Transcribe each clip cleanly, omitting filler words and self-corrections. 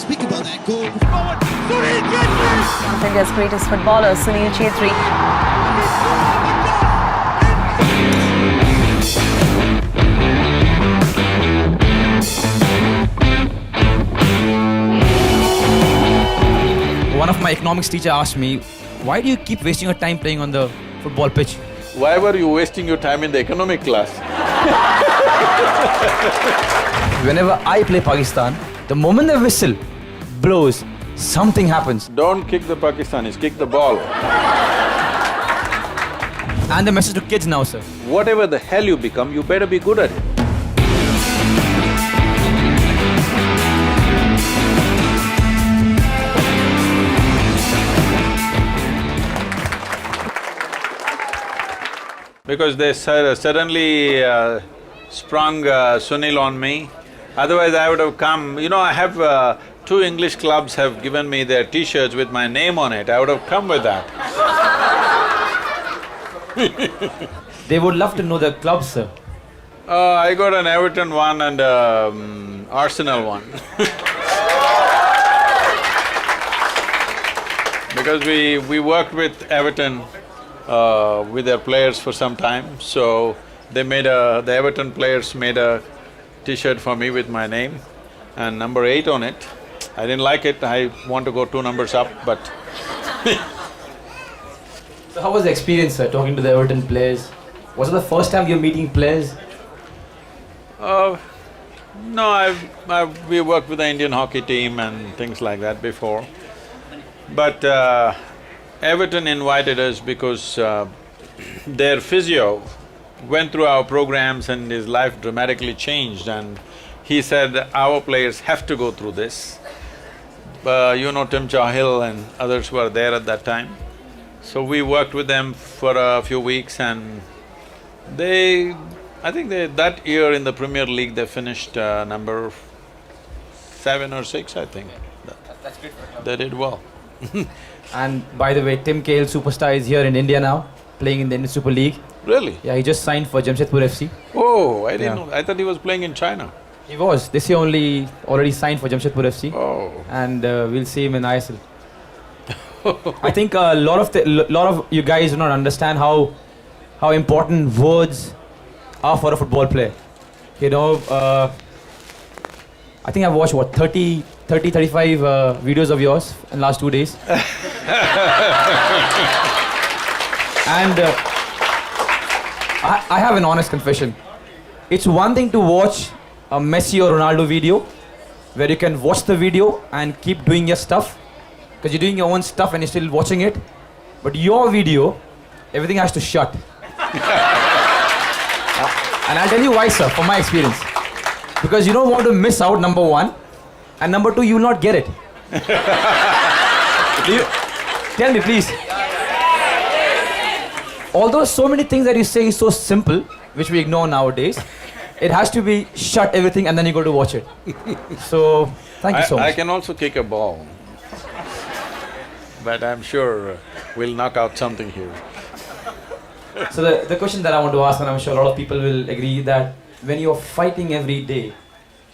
speak about that goal. Sunil Chhetri! One of India's greatest footballers, Sunil Chhetri. One of my economics teacher asked me, why do you keep wasting your time playing on the football pitch? Why were you wasting your time in the economic class? Whenever I play Pakistan, the moment the whistle blows, something happens. Don't kick the Pakistanis, kick the ball. And the message to kids now, sir. Whatever the hell you become, you better be good at it. Because they suddenly sprung Sunil on me. Otherwise I would have come… You know, I have… two English clubs have given me their t-shirts with my name on it, I would have come with that. They would love to know the clubs, sir. I got an Everton one and Arsenal one. Because we worked with Everton with their players for some time, so they made the Everton players made a t-shirt for me with my name and number 8 on it. I didn't like it, I want to go 2 numbers up, but So how was the experience, sir, talking to the Everton players? Was it the first time you're meeting players? no, we worked with the Indian hockey team and things like that before. But Everton invited us because their physio went through our programs and his life dramatically changed, and he said, our players have to go through this. You know, Tim Cahill and others were there at that time. So we worked with them for a few weeks and I think that year in the Premier League they finished number 7 or 6, I think. That's great for They did well. And by the way, Tim Cahill, superstar, is here in India now, playing in the Indian Super League. Really? Yeah, he just signed for Jamshedpur FC. Oh, I didn't Yeah. know… I thought he was playing in China. He was, this year already signed for Jamshedpur FC. Oh. And we'll see him in ISL. I think a lot of you guys do not understand how important words are for a football player. You know, I think I've watched what, 35 videos of yours in the last 2 days. And I have an honest confession. It's one thing to watch a Messi or Ronaldo video where you can watch the video and keep doing your stuff because you're doing your own stuff and you're still watching it. But your video, everything has to shut. And I'll tell you why, sir, from my experience. Because you don't want to miss out, number 1, and number 2, you will not get it. Tell me, please. Although so many things that you say is so simple, which we ignore nowadays, it has to be shut everything and then you go to watch it. So, thank you so much. I can also kick a ball. But I'm sure we'll knock out something here. So the question that I want to ask, and I'm sure a lot of people will agree, that when you're fighting every day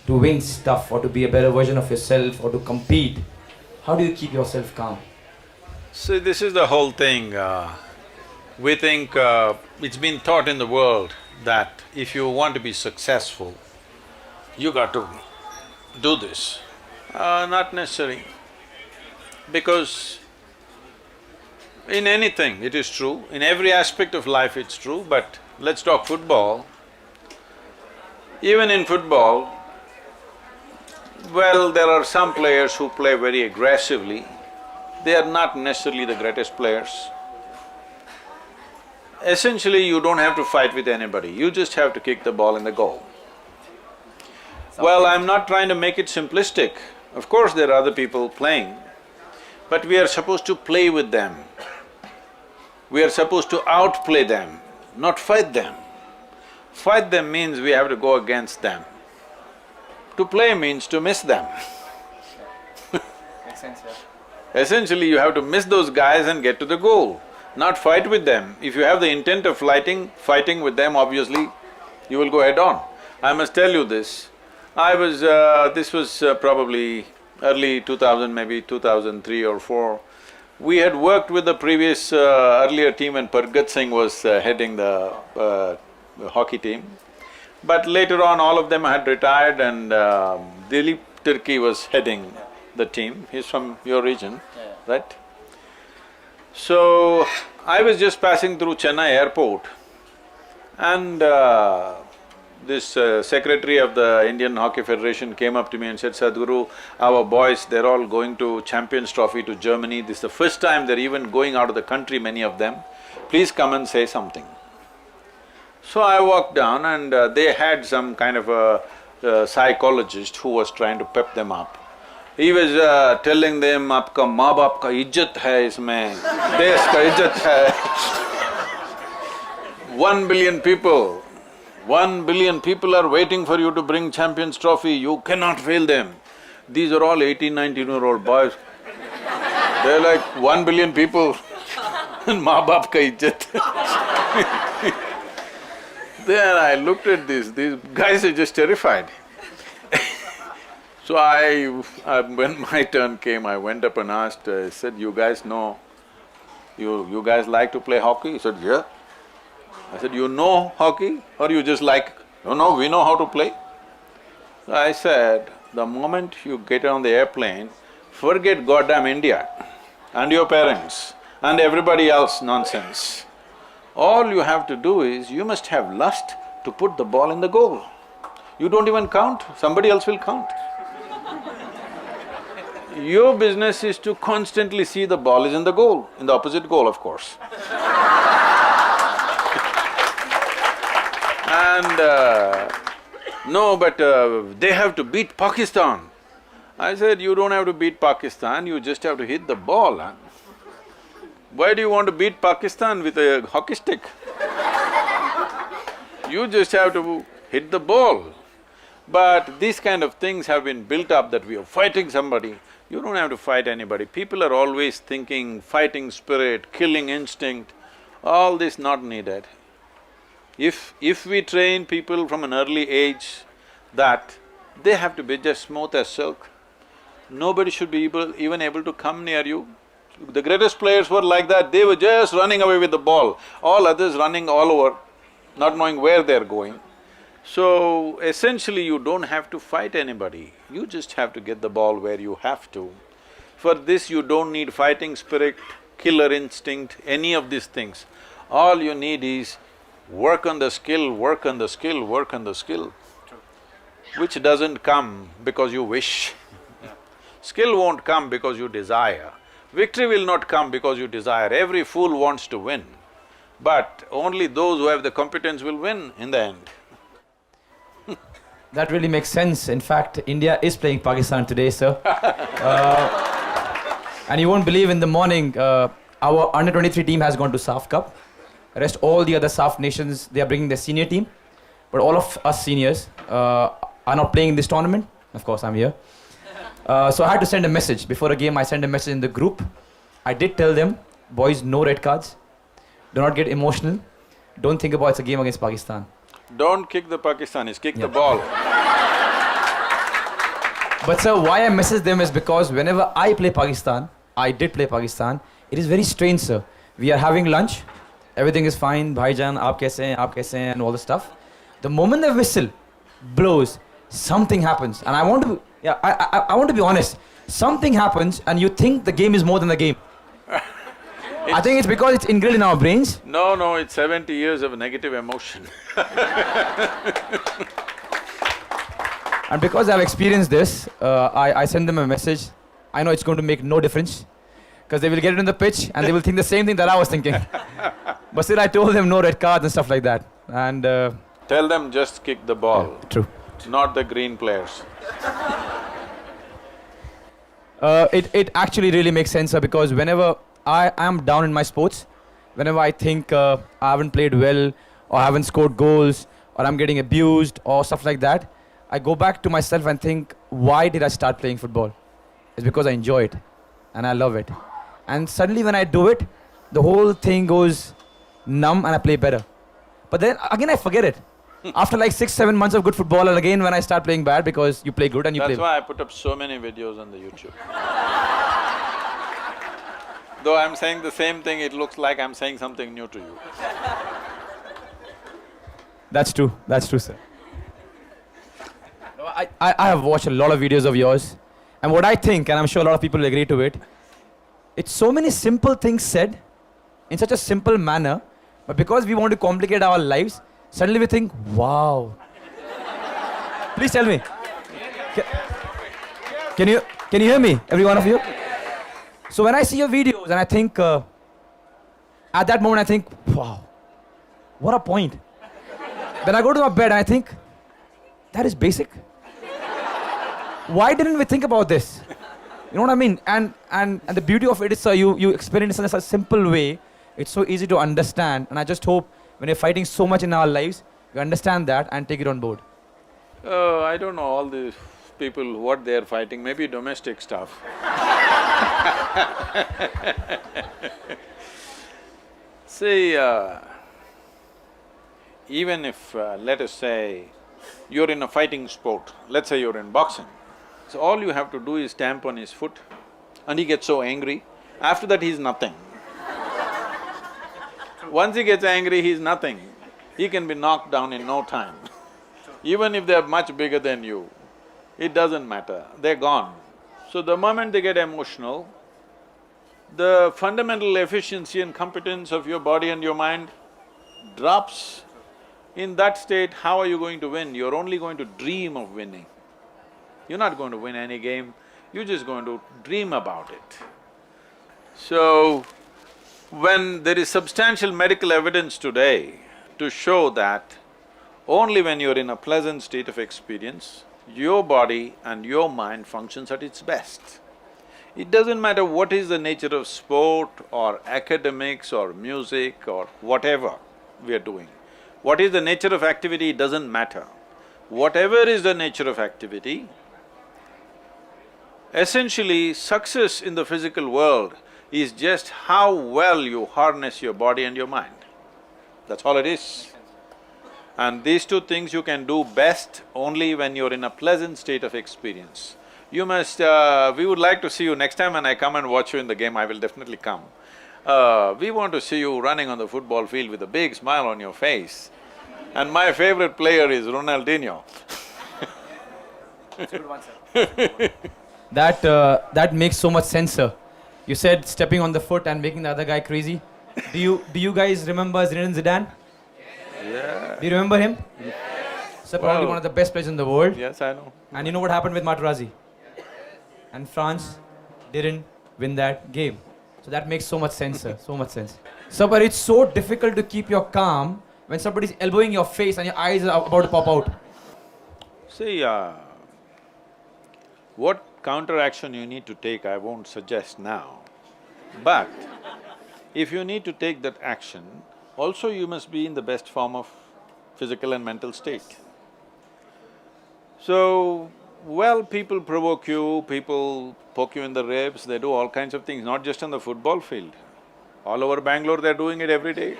to win stuff or to be a better version of yourself or to compete, how do you keep yourself calm? See, this is the whole thing. We think it's been taught in the world that if you want to be successful, you got to do this. Not necessary. Because in anything it is true, in every aspect of life it's true, but let's talk football. Even in football, well, there are some players who play very aggressively. They are not necessarily the greatest players. Essentially, you don't have to fight with anybody, you just have to kick the ball in the goal. Well, I'm not trying to make it simplistic. Of course, there are other people playing, but we are supposed to play with them. We are supposed to outplay them, not fight them. Fight them means we have to go against them. To play means to miss them. Makes sense, yeah. Essentially, you have to miss those guys and get to the goal, not fight with them. If you have the intent of fighting with them, obviously, you will go head on. I must tell you this. This was probably early 2000, maybe 2003 or 4. We had worked with the previous earlier team when Pargat Singh was heading the hockey team. But later on, all of them had retired and Dilip Turkey was heading the team. He's from your region, right? So, I was just passing through Chennai airport and this secretary of the Indian Hockey Federation came up to me and said, Sadhguru, our boys, they're all going to Champions Trophy to Germany. This is the first time they're even going out of the country, many of them. Please come and say something. So I walked down and they had some kind of a psychologist who was trying to pep them up. He was telling them, "Aapka maa baap ka इज्जत है इसमें, देश का इज्जत है." 1 billion people, 1 billion people are waiting for you to bring Champions Trophy, you cannot fail them. These are all 18, 19-year-old boys. They're like 1 billion people and maa baap ka इज्जत. Then I looked at this, these guys are just terrified. So when my turn came, I went up and asked, I said, you guys know, you guys like to play hockey? He said, yeah. I said, you know hockey or you just like… No, we know how to play. So I said, the moment you get on the airplane, forget goddamn India and your parents and everybody else nonsense. All you have to do is, you must have lust to put the ball in the goal. You don't even count, somebody else will count. Your business is to constantly see the ball is in the goal, in the opposite goal, of course. And no, but they have to beat Pakistan. I said, you don't have to beat Pakistan, you just have to hit the ball, huh? Why do you want to beat Pakistan with a hockey stick? You just have to hit the ball. But these kind of things have been built up that we are fighting somebody. You don't have to fight anybody. People are always thinking fighting spirit, killing instinct, all this not needed. If we train people from an early age that they have to be just smooth as silk, nobody should be even able to come near you. The greatest players were like that, they were just running away with the ball, all others running all over, not knowing where they're going. So, essentially you don't have to fight anybody, you just have to get the ball where you have to. For this you don't need fighting spirit, killer instinct, any of these things. All you need is work on the skill, work on the skill, work on the skill, which doesn't come because you wish. Skill won't come because you desire. Victory will not come because you desire. Every fool wants to win, but only those who have the competence will win in the end. That really makes sense. In fact, India is playing Pakistan today, sir. And you won't believe, in the morning, our under-23 team has gone to SAF Cup. Rest all the other SAF nations, they are bringing their senior team. But all of us seniors are not playing in this tournament. Of course, I'm here. So I had to send a message. Before a game, I sent a message in the group. I did tell them, boys, no red cards. Do not get emotional. Don't think about it's a game against Pakistan. Don't kick the Pakistanis, kick the ball. But sir, why I message them is because whenever I play Pakistan, I did play Pakistan, it is very strange, sir. We are having lunch, everything is fine, bhaijan, aap kaise hain, and all the stuff. The moment the whistle blows, something happens, and I want to be honest. Something happens, and you think the game is more than the game. I think it's because it's ingrained in our brains. No, it's 70 years of negative emotion. And because I've experienced this, I send them a message. I know it's going to make no difference, because they will get it on the pitch and they will think the same thing that I was thinking. But still I told them no red cards and stuff like that. And tell them just kick the ball. Yeah, true. Not the green players. It actually really makes sense, sir, because whenever I am down in my sports, whenever I think I haven't played well, or I haven't scored goals, or I'm getting abused, or stuff like that, I go back to myself and think, why did I start playing football? It's because I enjoy it, and I love it. And suddenly when I do it, the whole thing goes numb and I play better. But then again I forget it. After like 6-7 months of good football, and again when I start playing bad because you play good and you That's play… why I put up so many videos on the YouTube. Though I'm saying the same thing, it looks like I'm saying something new to you. That's true, sir. No, I have watched a lot of videos of yours, and what I think, and I'm sure a lot of people will agree to it, it's so many simple things said in such a simple manner, but because we want to complicate our lives, suddenly we think, wow. Please tell me. Can you hear me, every one of you? So when I see your videos and I think, at that moment I think, wow, what a point. Then I go to my bed and I think, that is basic. Why didn't we think about this? You know what I mean? And the beauty of it is, you explain it in such a simple way. It's so easy to understand, and I just hope when you're fighting so much in our lives, you understand that and take it on board. I don't know all these people, what they're fighting, maybe domestic stuff. See, even if, let us say, you're in a fighting sport, let's say you're in boxing, so all you have to do is stamp on his foot and he gets so angry, after that he's nothing. Once he gets angry, he's nothing. He can be knocked down in no time. Even if they're much bigger than you, it doesn't matter, they're gone. So the moment they get emotional, the fundamental efficiency and competence of your body and your mind drops. In that state, how are you going to win? You're only going to dream of winning. You're not going to win any game, you're just going to dream about it. So, when there is substantial medical evidence today to show that only when you're in a pleasant state of experience, your body and your mind functions at its best. It doesn't matter what is the nature of sport or academics or music or whatever we are doing. What is the nature of activity, it doesn't matter. Whatever is the nature of activity, essentially success in the physical world is just how well you harness your body and your mind. That's all it is. And these two things you can do best only when you're in a pleasant state of experience. You must… we would like to see you next time when I come and watch you in the game, I will definitely come. We want to see you running on the football field with a big smile on your face. And my favorite player is Ronaldinho. That's a good one, sir. That makes so much sense, sir. You said stepping on the foot and making the other guy crazy. Do you guys remember Zinedine Zidane? Yeah. Do you remember him? Yeah. Sir, probably one of the best players in the world. Yes, I know. And you know what happened with Materazzi? And France didn't win that game. So that makes so much sense, sir, so much sense. Sir, but it's so difficult to keep your calm when somebody's elbowing your face and your eyes are about to pop out. See, what counteraction you need to take, I won't suggest now. But if you need to take that action, also you must be in the best form of physical and mental state. So, well, people provoke you, people poke you in the ribs, they do all kinds of things, not just on the football field. All over Bangalore, they're doing it every day.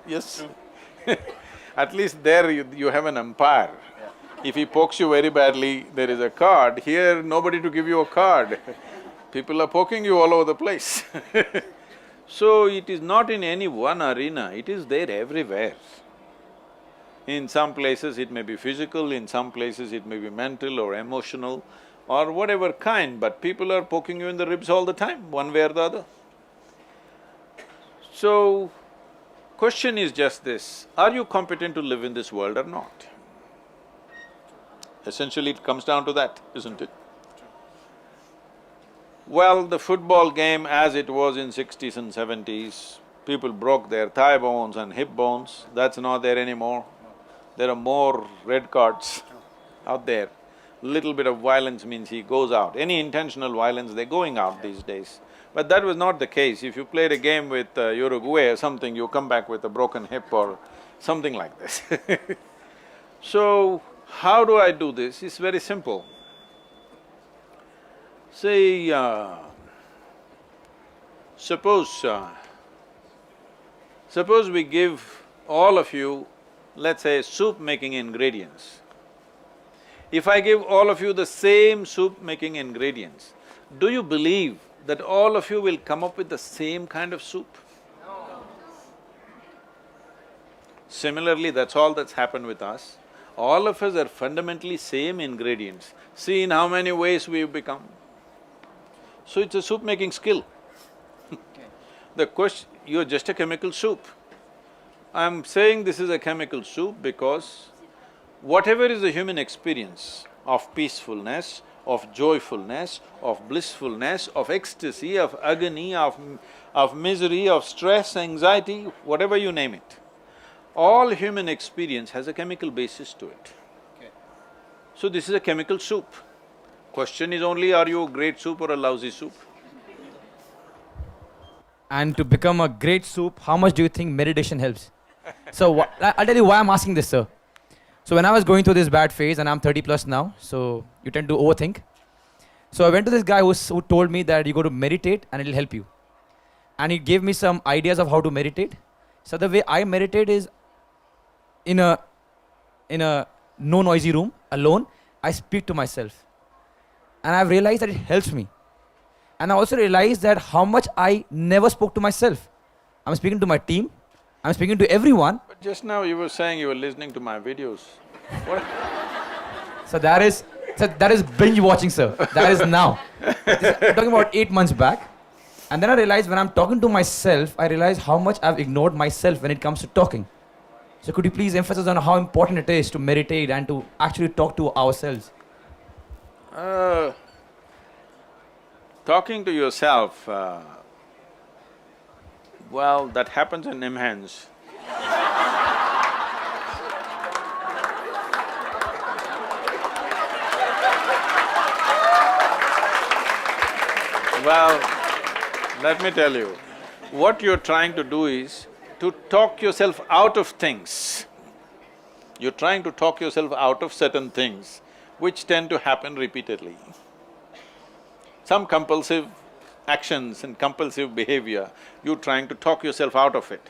Yes. At least there you have an umpire. If he pokes you very badly, there is a card. Here, nobody to give you a card. People are poking you all over the place. So, it is not in any one arena, it is there everywhere. In some places it may be physical, in some places it may be mental or emotional or whatever kind, but people are poking you in the ribs all the time, one way or the other. So, question is just this, are you competent to live in this world or not? Essentially it comes down to that, isn't it? Well, the football game as it was in 60s and 70s, people broke their thigh bones and hip bones, that's not there anymore. There are more red cards out there. Little bit of violence means he goes out. Any intentional violence, they're going out these days. But that was not the case. If you played a game with Uruguay or something, you come back with a broken hip or something like this. So, how do I do this? It's very simple. Say, suppose we give all of you let's say soup making ingredients. If I give all of you the same soup making ingredients, do you believe that all of you will come up with the same kind of soup? Similarly, that's all that's happened with us. All of us are fundamentally same ingredients. See in how many ways we've become. So it's a soup making skill. The question… you're just a chemical soup. I'm saying this is a chemical soup because whatever is the human experience of peacefulness, of joyfulness, of blissfulness, of ecstasy, of agony, of misery, of stress, anxiety, whatever you name it, all human experience has a chemical basis to it. So this is a chemical soup. Question is only, are you a great soup or a lousy soup? And to become a great soup, how much do you think meditation helps? So I'll tell you why I'm asking this, sir. So when I was going through this bad phase, and I'm 30 plus now, so you tend to overthink. So I went to this guy who told me that you go to meditate and it'll help you. And he gave me some ideas of how to meditate. So the way I meditate is in a no noisy room, alone, I speak to myself. And I've realized that it helps me. And I also realized that how much I never spoke to myself. I'm speaking to my team, I'm speaking to everyone. But just now you were saying you were listening to my videos. What? So that is binge watching, sir. That is now. I'm talking about 8 months back. And then I realized when I'm talking to myself, I realize how much I've ignored myself when it comes to talking. So could you please emphasize on how important it is to meditate and to actually talk to ourselves? Talking to yourself, well, that happens in immense. Well, let me tell you, what you're trying to do is to talk yourself out of things. You're trying to talk yourself out of certain things which tend to happen repeatedly. Some compulsive actions and compulsive behavior, you're trying to talk yourself out of it.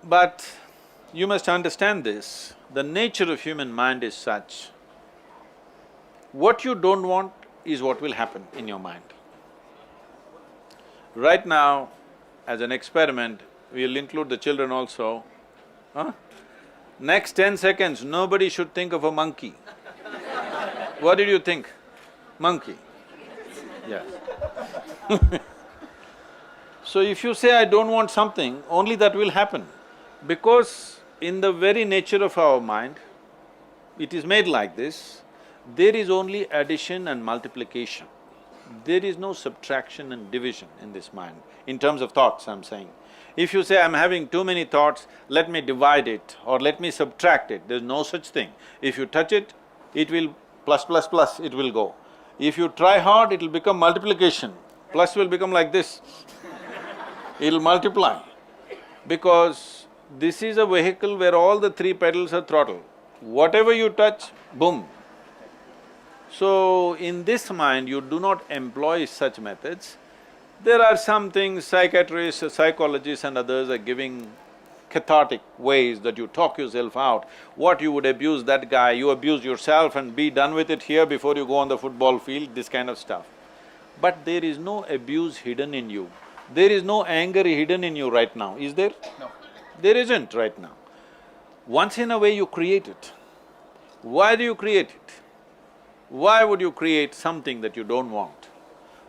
But you must understand this, the nature of human mind is such, what you don't want is what will happen in your mind. Right now, as an experiment, we'll include the children also, Next 10 seconds, nobody should think of a monkey. What did you think? Monkey. Yes. So if you say, I don't want something, only that will happen. Because in the very nature of our mind, it is made like this, there is only addition and multiplication. There is no subtraction and division in this mind, in terms of thoughts, I'm saying. If you say, I'm having too many thoughts, let me divide it or let me subtract it, there's no such thing. If you touch it, it will plus, plus, plus, it will go. If you try hard, it'll become multiplication, plus will become like this. It'll multiply. Because this is a vehicle where all the three pedals are throttle. Whatever you touch, boom. So, in this mind, you do not employ such methods. There are some things psychiatrists, psychologists and others are giving cathartic ways that you talk yourself out. What you would abuse that guy, you abuse yourself and be done with it here before you go on the football field, this kind of stuff. But there is no abuse hidden in you. There is no anger hidden in you right now, is there? No. There isn't right now. Once in a way you create it. Why do you create it? Why would you create something that you don't want?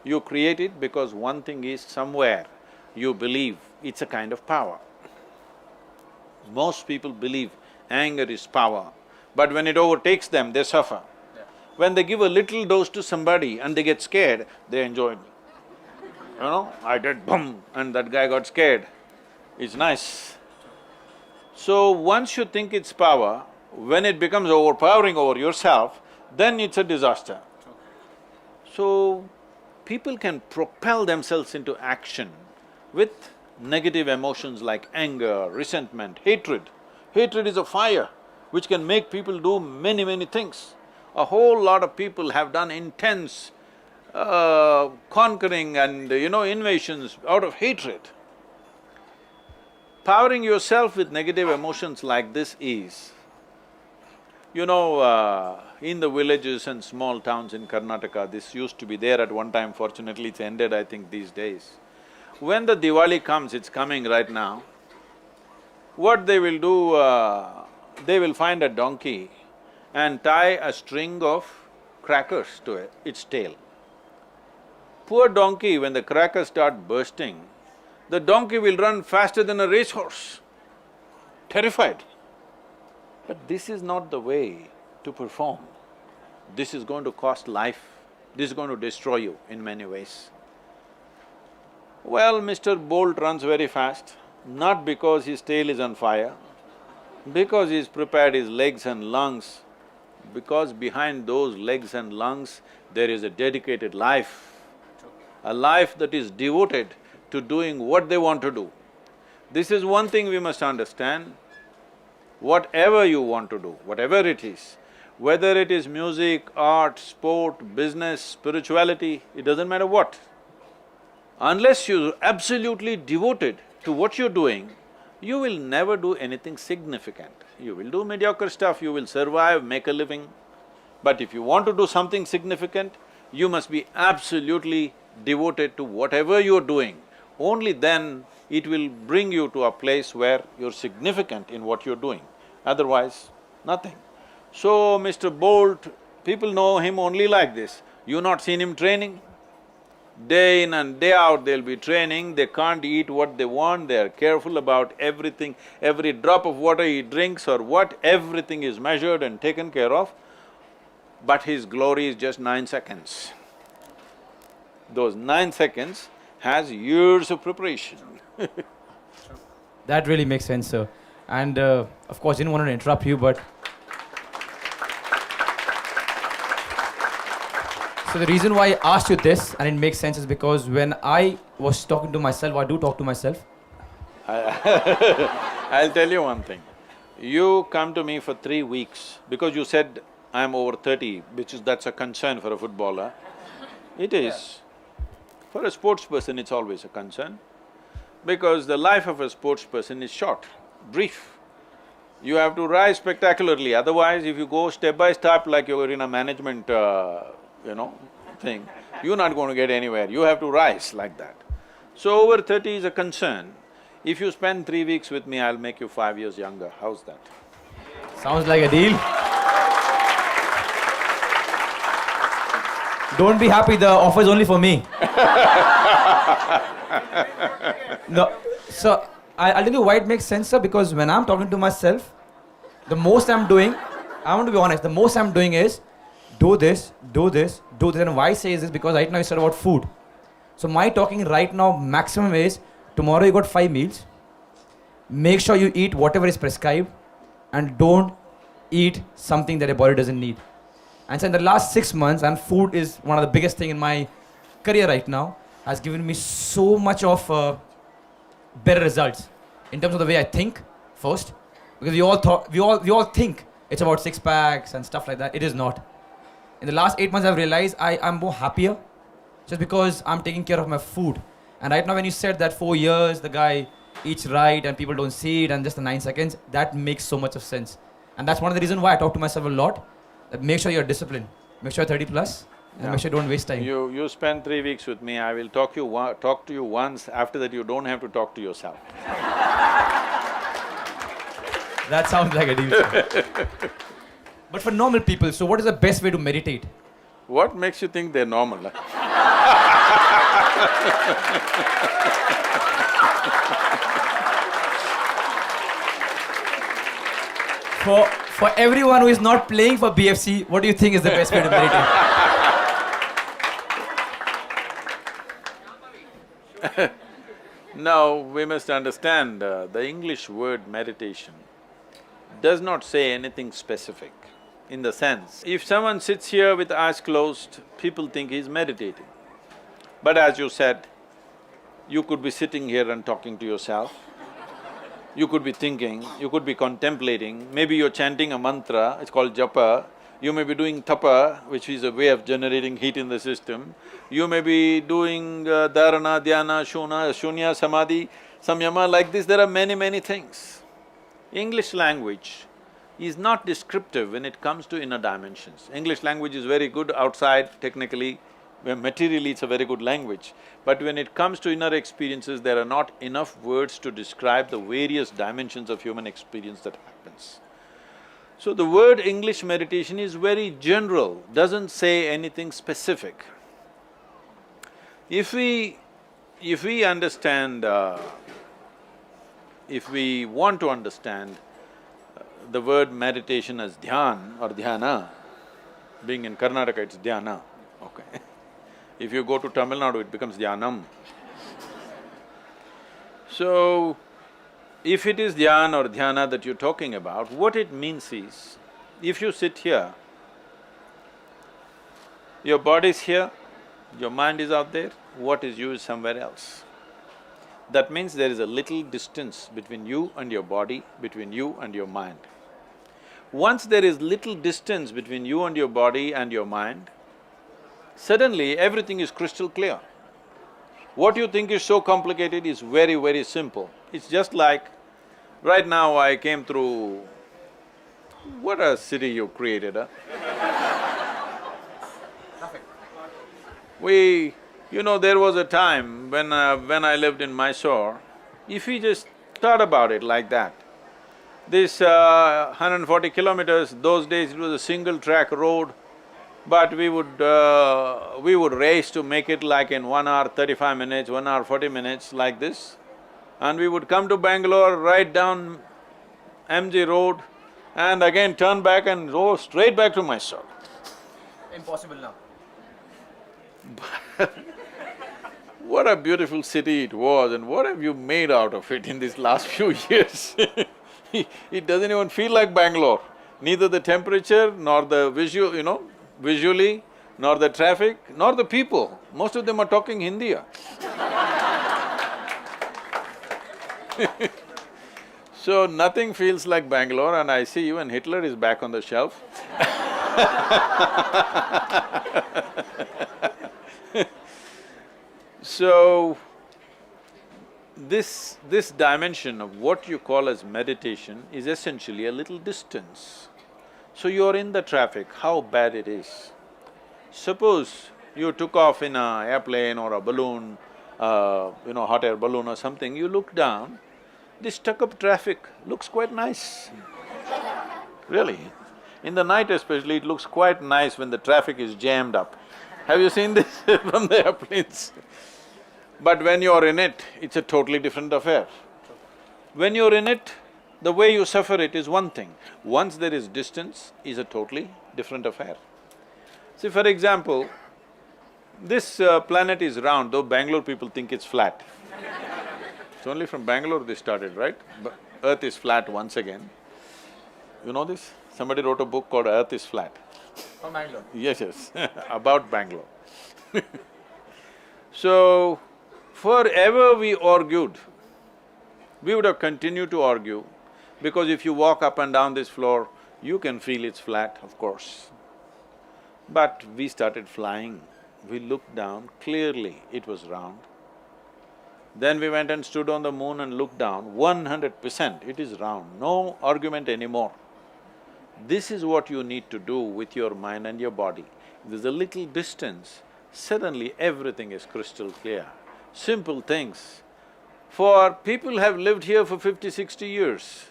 You create it because one thing is somewhere you believe it's a kind of power. Most people believe anger is power, but when it overtakes them, they suffer. Yeah. When they give a little dose to somebody and they get scared, they enjoy it. You know, I did boom and that guy got scared. It's nice. So once you think it's power, when it becomes overpowering over yourself, then it's a disaster. So, people can propel themselves into action with negative emotions like anger, resentment, hatred. Hatred is a fire which can make people do many, many things. A whole lot of people have done intense conquering and invasions out of hatred. Powering yourself with negative emotions like this is, in the villages and small towns in Karnataka, this used to be there at one time, fortunately it's ended I think these days. When the Diwali comes, it's coming right now, what they will do, they will find a donkey and tie a string of crackers to its tail. Poor donkey, when the crackers start bursting, the donkey will run faster than a racehorse, terrified. But this is not the way to perform. This is going to cost life, this is going to destroy you in many ways. Well, Mr. Bolt runs very fast, not because his tail is on fire, because he's prepared his legs and lungs, because behind those legs and lungs there is a dedicated life, a life that is devoted to doing what they want to do. This is one thing we must understand. Whatever you want to do, whatever it is, whether it is music, art, sport, business, spirituality, it doesn't matter what. Unless you're absolutely devoted to what you're doing, you will never do anything significant. You will do mediocre stuff, you will survive, make a living. But if you want to do something significant, you must be absolutely devoted to whatever you're doing. Only then it will bring you to a place where you're significant in what you're doing. Otherwise, nothing. So, Mr. Bolt, people know him only like this. You've not seen him training? Day in and day out they'll be training, they can't eat what they want, they're careful about everything, every drop of water he drinks or what, everything is measured and taken care of. But his glory is just 9 seconds. Those 9 seconds has years of preparation. That really makes sense, sir. And of course, didn't want to interrupt you, but… So the reason why I asked you this, and it makes sense, is because when I was talking to myself, I do talk to myself. I'll tell you one thing. You come to me for 3 weeks because you said I'm over 30, which is… that's a concern for a footballer. It is. For a sports person, it's always a concern, because the life of a sports person is short, brief. You have to rise spectacularly, otherwise if you go step by step like you're in a management, thing, you're not going to get anywhere, you have to rise like that. So over 30 is a concern. If you spend 3 weeks with me, I'll make you 5 years younger, how's that? Sounds like a deal. Don't be happy, the offer is only for me. No, so I'll tell you why it makes sense, sir, because when I'm talking to myself, the most I'm doing, I want to be honest, the most I'm doing is do this, do this, do this. And why I say this? Because right now you said about food. So my talking right now maximum is, tomorrow you got 5 meals, make sure you eat whatever is prescribed and don't eat something that your body doesn't need. And so in the last 6 months, and food is one of the biggest thing in my career right now, has given me so much of better results in terms of the way I think first, because we all think it's about 6 packs and stuff like that. It is not. In the last 8 months, I've realized I'm more happier just because I'm taking care of my food. And right now, when you said that 4 years, the guy eats right and people don't see it and just the 9 seconds, that makes so much of sense. And that's one of the reasons why I talk to myself a lot, that make sure you're disciplined, make sure you're 30 plus, and make sure you don't waste time. You spend 3 weeks with me, I will talk to you once, after that you don't have to talk to yourself. That sounds like a deal, sir. But for normal people, so what is the best way to meditate? What makes you think they're normal? For everyone who is not playing for BFC, what do you think is the best way to meditate? Now, we must understand, the English word meditation does not say anything specific. In the sense, if someone sits here with eyes closed, people think he's meditating. But as you said, you could be sitting here and talking to yourself, you could be thinking, you could be contemplating, maybe you're chanting a mantra, it's called japa, You may be doing tapa, which is a way of generating heat in the system. You may be doing dharana, dhyana, shunya, samadhi, samyama, like this. There are many things. English language is not descriptive when it comes to inner dimensions. English language is very good outside, technically, materially it's a very good language. But when it comes to inner experiences, there are not enough words to describe the various dimensions of human experience that happens. So the word English meditation is very general, doesn't say anything specific. If we understand, if we want to understand the word meditation as dhyan or dhyana, being in Karnataka it's dhyana, okay. If you go to Tamil Nadu, it becomes dhyanam. So, if it is dhyan or dhyana that you're talking about, what it means is, if you sit here, your body is here, your mind is out there, what is you is somewhere else. That means there is a little distance between you and your body, between you and your mind. Once there is little distance between you and your body and your mind, suddenly everything is crystal clear. What you think is so complicated is very simple. It's just like, right now I came through… What a city you created, huh? You know, there was a time when I lived in Mysore, if we just thought about it like that, this 140 kilometers, those days it was a single track road, but we would race to make it like in 1 hour 35 minutes, 1 hour 40 minutes, like this. And we would come to Bangalore, right down MG Road, and again turn back and go straight back to Mysore. Impossible now. What a beautiful city it was, and what have you made out of it in these last few years? It doesn't even feel like Bangalore, neither the temperature nor the visual, visually, nor the traffic, nor the people. Most of them are talking Hindi. So nothing feels like Bangalore, and I see even Hitler is back on the shelf. So, this dimension of what you call as meditation is essentially a little distance. So you're in the traffic, how bad it is. Suppose you took off in an airplane or a balloon, hot air balloon or something, you look down, this stuck-up traffic looks quite nice. Really. In the night especially, it looks quite nice when the traffic is jammed up. Have you seen this from the airplanes? But when you're in it, it's a totally different affair. When you're in it, the way you suffer it is one thing. Once there is distance, is a totally different affair. See, for example, this planet is round, though Bangalore people think it's flat. It's only from Bangalore they started, right? But Earth is flat once again. You know this? Somebody wrote a book called Earth is Flat. From Bangalore? Yes, about Bangalore. So, forever we argued. We would have continued to argue, because if you walk up and down this floor, you can feel it's flat, of course. But we started flying. We looked down, clearly it was round. Then we went and stood on the moon and looked down, 100% it is round, no argument anymore. This is what you need to do with your mind and your body. There's a little distance, suddenly everything is crystal clear. Simple things. For people have lived here for 50, 60 years,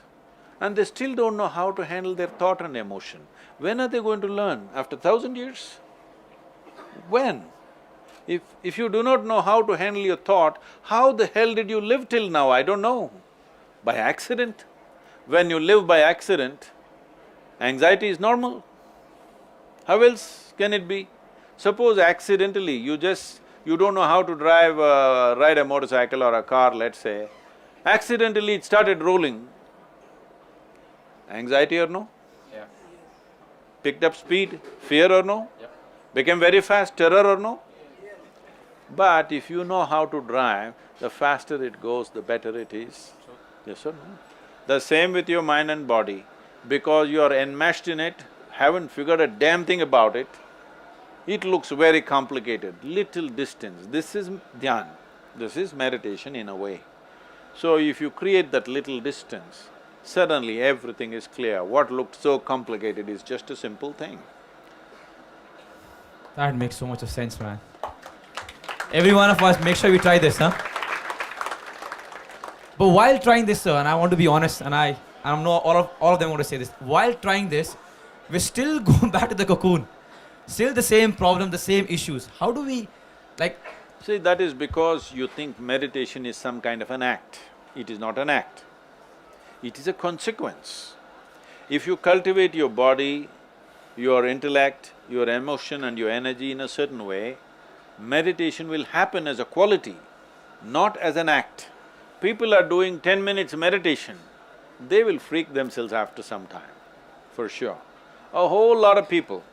and they still don't know how to handle their thought and emotion. When are they going to learn? After 1,000 years? When? If you do not know how to handle your thought, how the hell did you live till now? I don't know. By accident? When you live by accident, anxiety is normal. How else can it be? Suppose accidentally you don't know how to ride a motorcycle or a car, let's say, accidentally it started rolling. Anxiety or no? Yeah. Picked up speed, fear or no? Yeah. Became very fast, terror or no? But if you know how to drive, the faster it goes, the better it is. Yes or no? The same with your mind and body. Because you are enmeshed in it, haven't figured a damn thing about it, it looks very complicated, little distance. This is dhyan, this is meditation in a way. So if you create that little distance, suddenly everything is clear. What looked so complicated is just a simple thing. That makes so much of sense, man. Every one of us, make sure we try this, huh? But while trying this, sir, and I want to be honest, and I know all of them want to say this, while trying this, we're still going back to the cocoon. Still the same problem, the same issues. How do we, like… See, that is because you think meditation is some kind of an act. It is not an act. It is a consequence. If you cultivate your body, your intellect, your emotion and your energy in a certain way, meditation will happen as a quality, not as an act. People are doing 10 minutes meditation, they will freak themselves after some time, for sure. A whole lot of people.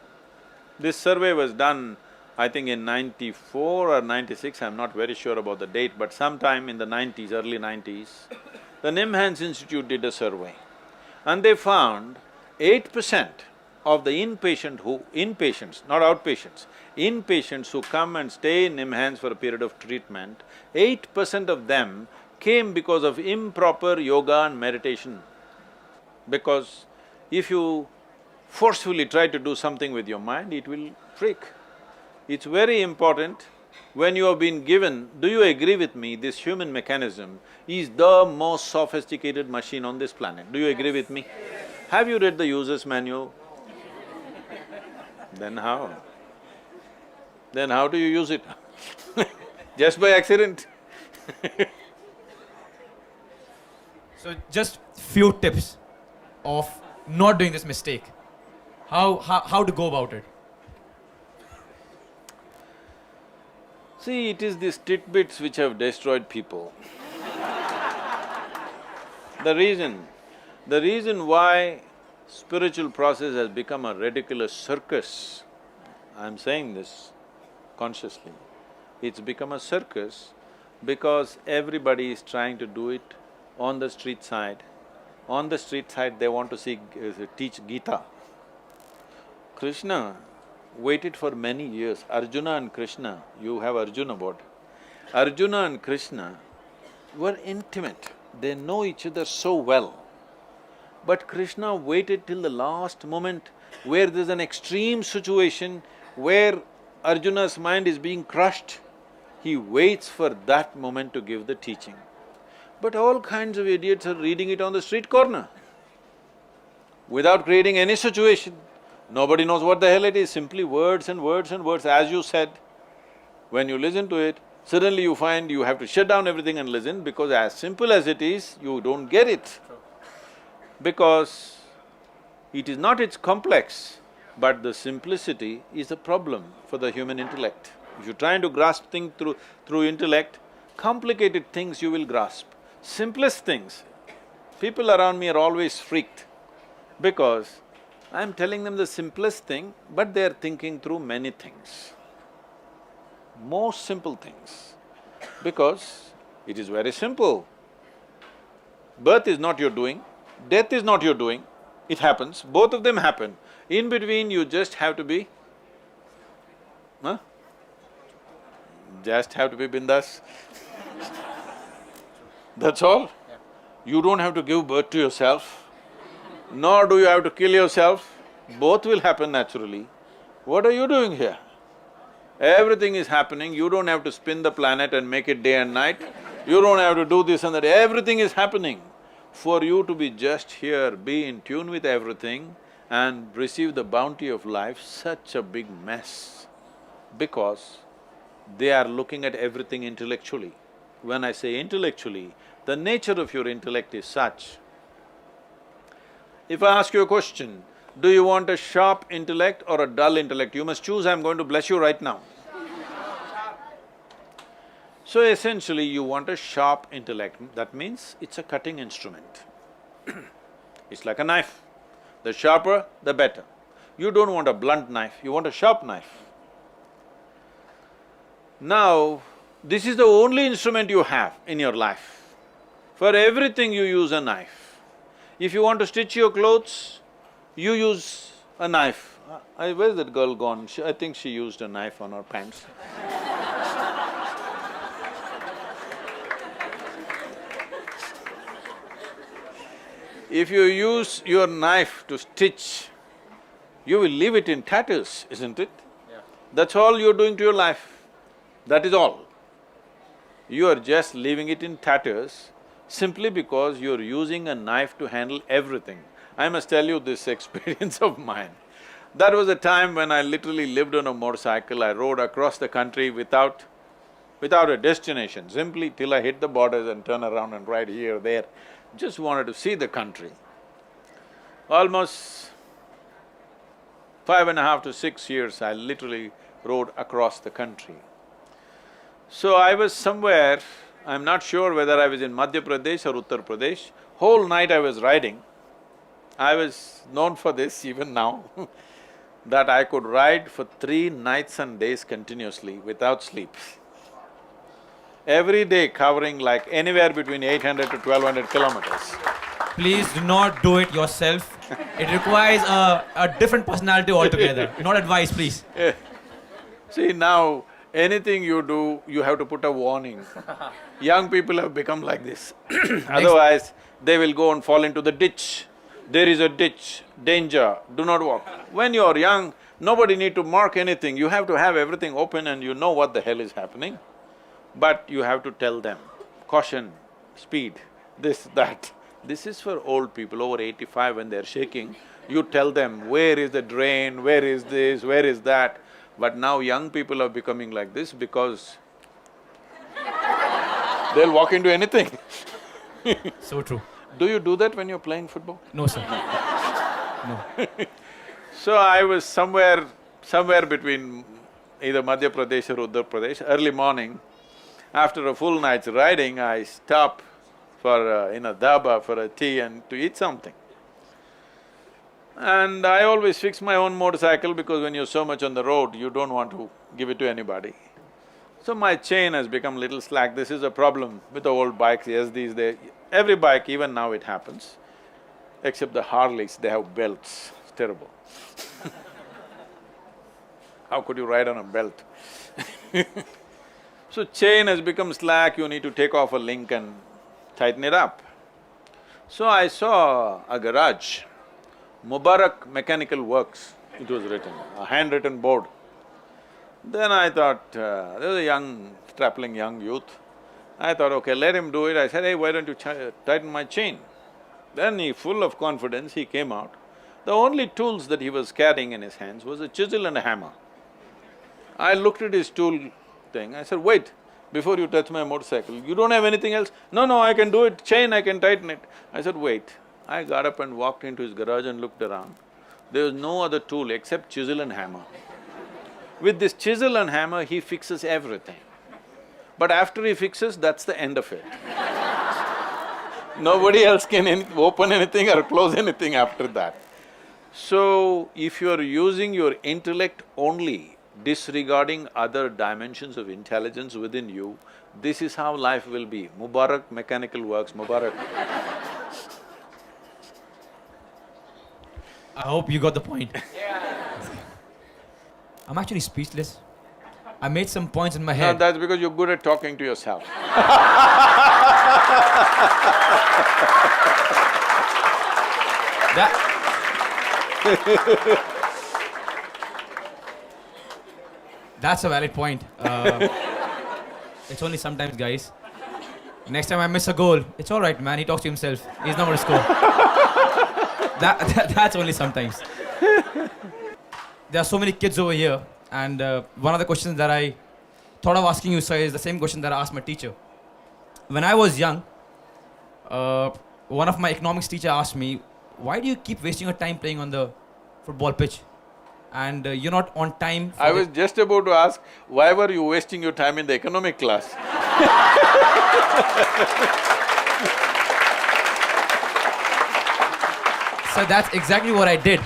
This survey was done, I think in 94 or 96, I'm not very sure about the date, but sometime in the 90s, early 90s, the Nimhans Institute did a survey and they found 8% of the inpatients, not outpatients, inpatients who come and stay in Nimhans for a period of treatment, 8% of them came because of improper yoga and meditation. Because if you forcefully try to do something with your mind, it will freak. It's very important when you have been given… Do you agree with me, this human mechanism is the most sophisticated machine on this planet? Do you agree with me? Have you read the user's manual? Then how? Then how do you use it? Just by accident? So just few tips of not doing this mistake. How to go about it? See, it is these tidbits which have destroyed people. The reason why spiritual process has become a ridiculous circus, I'm saying this consciously, it's become a circus because everybody is trying to do it on the street side. On the street side, they want to teach Gita. Krishna waited for many years. Arjuna and Krishna, you have Arjuna board. Arjuna and Krishna were intimate, they know each other so well. But Krishna waited till the last moment where there's an extreme situation where Arjuna's mind is being crushed. He waits for that moment to give the teaching. But all kinds of idiots are reading it on the street corner without creating any situation. Nobody knows what the hell it is, simply words and words and words. As you said, when you listen to it, suddenly you find you have to shut down everything and listen because as simple as it is, you don't get it. Because it is not its complex, but the simplicity is a problem for the human intellect. If you're trying to grasp things through intellect, complicated things you will grasp. Simplest things, people around me are always freaked because I'm telling them the simplest thing, but they're thinking through many things. Most simple things, because it is very simple. Birth is not your doing, death is not your doing, it happens, both of them happen. In between you just have to be… Just have to be bindas. That's all. You don't have to give birth to yourself, nor do you have to kill yourself, both will happen naturally. What are you doing here? Everything is happening, you don't have to spin the planet and make it day and night, you don't have to do this and that, everything is happening. For you to be just here, be in tune with everything and receive the bounty of life, such a big mess, because they are looking at everything intellectually. When I say intellectually, the nature of your intellect is such. If I ask you a question, do you want a sharp intellect or a dull intellect? You must choose, I'm going to bless you right now. So essentially, you want a sharp intellect, that means it's a cutting instrument. It's like a knife. The sharper, the better. You don't want a blunt knife, you want a sharp knife. Now, this is the only instrument you have in your life. For everything you use a knife. If you want to stitch your clothes, you use A knife. Where's that girl gone? I think she used a knife on her pants. If you use your knife to stitch, you will leave it in tatters, isn't it? Yeah. That's all you're doing to your life. That is all. You are just leaving it in tatters simply because you're using a knife to handle everything. I must tell you this experience of mine. That was a time when I literally lived on a motorcycle. I rode across the country without a destination, simply till I hit the borders and turn around and ride here, there. Just wanted to see the country. Almost 5.5 to 6 years, I literally rode across the country. So I was somewhere, I'm not sure whether I was in Madhya Pradesh or Uttar Pradesh. Whole night I was riding. I was known for this even now, that I could ride for 3 nights and days continuously without sleep. Every day covering like anywhere between 800 to 1200 kilometers. Please do not do it yourself. It requires a different personality altogether. Not advice, please. See, now anything you do, you have to put a warning. Young people have become like this. Otherwise, they will go and fall into the ditch. There is a ditch, danger, do not walk. When you are young, nobody need to mark anything. You have to have everything open and you know what the hell is happening. But you have to tell them, caution, speed, this, that. This is for old people over 85 when they're shaking. You tell them, where is the drain, where is this, where is that. But now young people are becoming like this because they'll walk into anything. So true. Do you do that when you're playing football? No, sir. No. So I was somewhere between either Madhya Pradesh or Uttar Pradesh, early morning. After a full night's riding, I stop for in a dhaba for a tea and to eat something. And I always fix my own motorcycle because when you're so much on the road, you don't want to give it to anybody. So my chain has become little slack. This is a problem with the old bikes, yes, these days. Every bike, even now it happens, except the Harleys, they have belts, it's terrible. How could you ride on a belt? So chain has become slack, you need to take off a link and tighten it up. So I saw a garage, Mubarak Mechanical Works, it was written, a handwritten board. Then I thought, there was a young, strapping young youth. I thought, okay, let him do it. I said, hey, why don't you tighten my chain? Then he, full of confidence, he came out. The only tools that he was carrying in his hands was a chisel and a hammer. I looked at his tool thing, I said, wait, before you touch my motorcycle, you don't have anything else? No, I can do it, chain, I can tighten it. I said, wait. I got up and walked into his garage and looked around. There was no other tool except chisel and hammer. With this chisel and hammer, he fixes everything. But after he fixes, that's the end of it. Nobody else can open anything or close anything after that. So, if you're using your intellect only, disregarding other dimensions of intelligence within you, this is how life will be. Mubarak Mechanical Works, Mubarak. I hope you got the point. I'm actually speechless. I made some points in my No, head. that's because you're good at talking to yourself. That's a valid point. It's only sometimes, guys. Next time I miss a goal, it's all right, man. He talks to himself. He's not going to score. That's only sometimes. There are so many kids over here, and one of the questions that I thought of asking you, sir, is the same question that I asked my teacher. When I was young, one of my economics teacher asked me, why do you keep wasting your time playing on the football pitch? And you're not on time for I was just about to ask, why were you wasting your time in the economic class? So that's exactly what I did.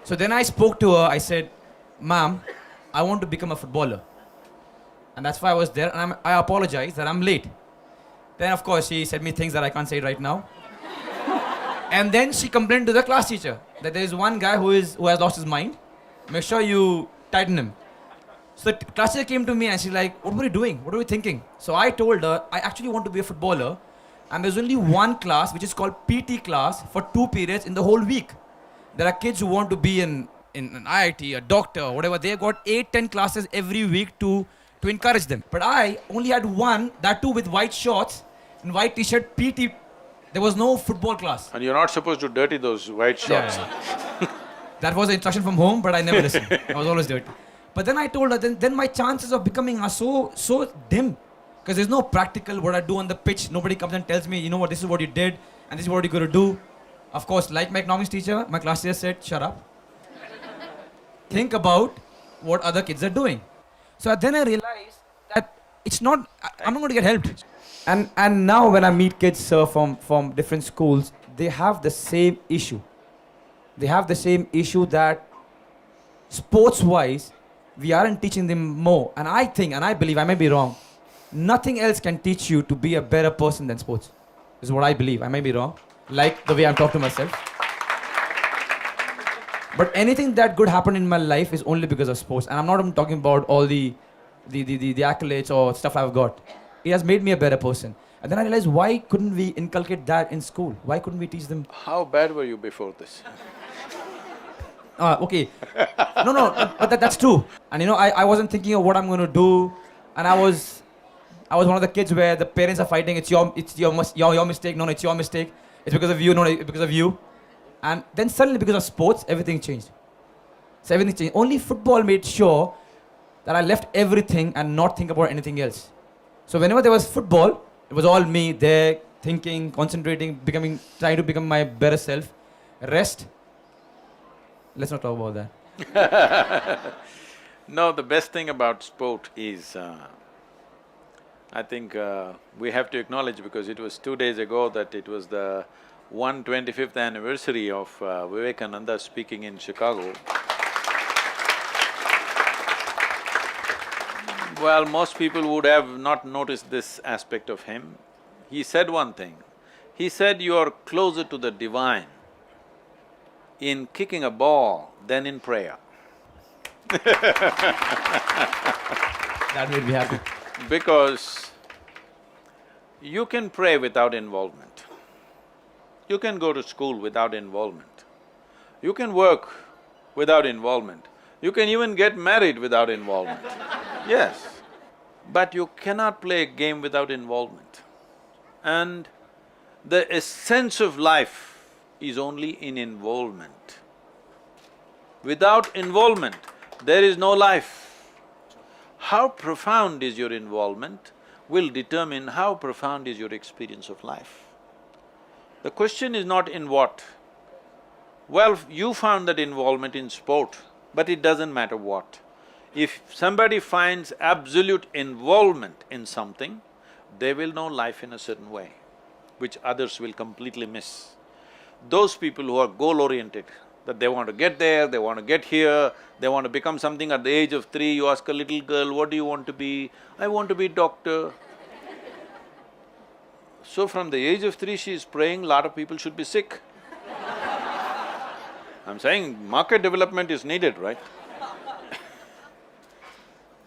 So then I spoke to her, I said, ma'am, I want to become a footballer. And that's why I was there, and I apologize that I'm late. Then of course she said me things that I can't say right now. And then she complained to the class teacher that there is one guy who has lost his mind. Make sure you tighten him. So the class teacher came to me and she's like, what were you doing? What were you thinking? So I told her, I actually want to be a footballer. And there's only one class which is called PT class for 2 periods in the whole week. There are kids who want to be in an IIT, a doctor, or whatever. They got 8-10 classes every week to encourage them. But I only had one, that too with white shorts and white t-shirt, PT. There was no football class. And you're not supposed to dirty those white shorts. Yeah. That was the instruction from home, but I never listened. I was always dirty. But then I told her, then my chances of becoming are so dim. Because there's no practical what I do on the pitch. Nobody comes and tells me, you know what, this is what you did, and this is what you're going to do. Of course, like my economics teacher, my class teacher said, shut up. Think about what other kids are doing. So then I realized that it's not, I'm not going to get helped. And now when I meet kids from different schools, they have the same issue. They have the same issue that sports-wise, we aren't teaching them more. And I think, and I believe, I may be wrong, nothing else can teach you to be a better person than sports. This is what I believe. I may be wrong. Like the way I'm talking to myself. But anything that good happened in my life is only because of sports. And I'm not even talking about all the accolades or stuff I've got. It has made me a better person. And then I realized, why couldn't we inculcate that in school? Why couldn't we teach them? How bad were you before this? Okay. No, but that's true. And you know, I wasn't thinking of what I'm going to do. And I was one of the kids where the parents are fighting. It's your mistake. No, it's your mistake. It's because of you. No, it's because of you. And then suddenly, because of sports, everything changed. So everything changed. Only football made sure that I left everything and not think about anything else. So whenever there was football, it was all me there, thinking, concentrating, trying to become my better self. Rest. Let's not talk about that. No, the best thing about sport is, I think we have to acknowledge, because it was 2 days ago that it was the 125th anniversary of Vivekananda speaking in Chicago. Well, most people would have not noticed this aspect of him. He said one thing. He said, you are closer to the divine in kicking a ball than in prayer. That made me happy. Because you can pray without involvement. You can go to school without involvement. You can work without involvement. You can even get married without involvement. Yes. But you cannot play a game without involvement. And the essence of life is only in involvement. Without involvement, there is no life. How profound is your involvement will determine how profound is your experience of life. The question is not in what. Well, you found that involvement in sport, but it doesn't matter what. If somebody finds absolute involvement in something, they will know life in a certain way, which others will completely miss. Those people who are goal-oriented, that they want to get there, they want to get here, they want to become something at the age of 3, you ask a little girl, what do you want to be? I want to be doctor. So from the age of 3, she is praying, lot of people should be sick. I'm saying market development is needed, right?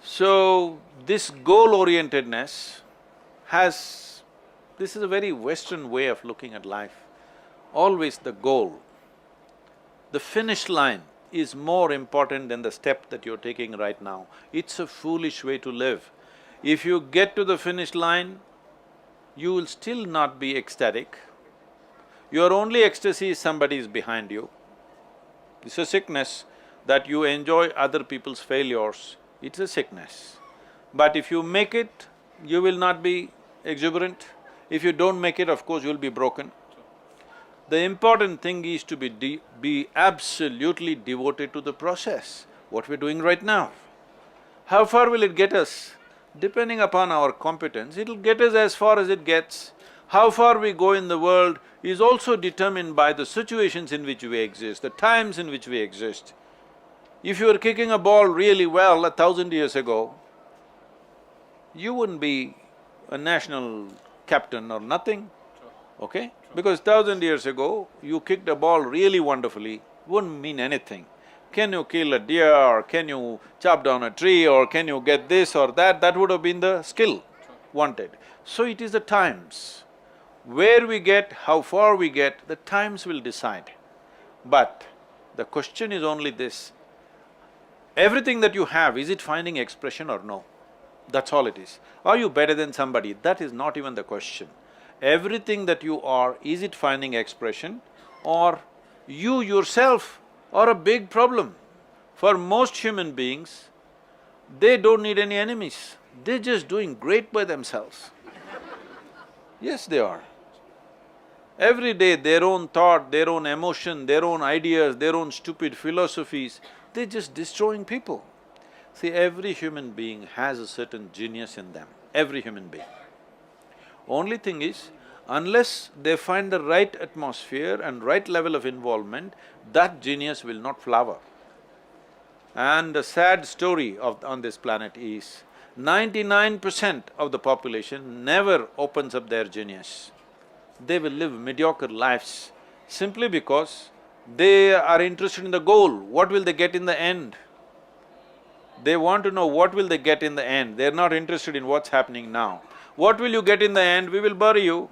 So, this goal-orientedness has… this is a very Western way of looking at life. Always the goal. The finish line is more important than the step that you're taking right now. It's a foolish way to live. If you get to the finish line, you will still not be ecstatic. Your only ecstasy is somebody is behind you. It's a sickness that you enjoy other people's failures. It's a sickness. But if you make it, you will not be exuberant. If you don't make it, of course, you'll be broken. The important thing is to be absolutely devoted to the process, what we're doing right now. How far will it get us? Depending upon our competence, it'll get us as far as it gets. How far we go in the world is also determined by the situations in which we exist, the times in which we exist. If you were kicking a ball really well 1,000 years ago, you wouldn't be a national captain or nothing. okay? Because 1,000 years ago, you kicked a ball really wonderfully, wouldn't mean anything. Can you kill a deer, or can you chop down a tree, or can you get this or that, that would have been the skill wanted. So it is the times. Where we get, how far we get, the times will decide. But the question is only this, everything that you have, is it finding expression or no? That's all it is. Are you better than somebody? That is not even the question. Everything that you are, is it finding expression, or you yourself are a big problem? For most human beings, they don't need any enemies, they're just doing great by themselves. Yes, they are. Every day their own thought, their own emotion, their own ideas, their own stupid philosophies, they're just destroying people. See, every human being has a certain genius in them, every human being. Only thing is, unless they find the right atmosphere and right level of involvement, that genius will not flower. And the sad story on this planet is, 99% of the population never opens up their genius. They will live mediocre lives simply because they are interested in the goal, what will they get in the end? They want to know what will they get in the end, they're not interested in what's happening now. What will you get in the end? We will bury you.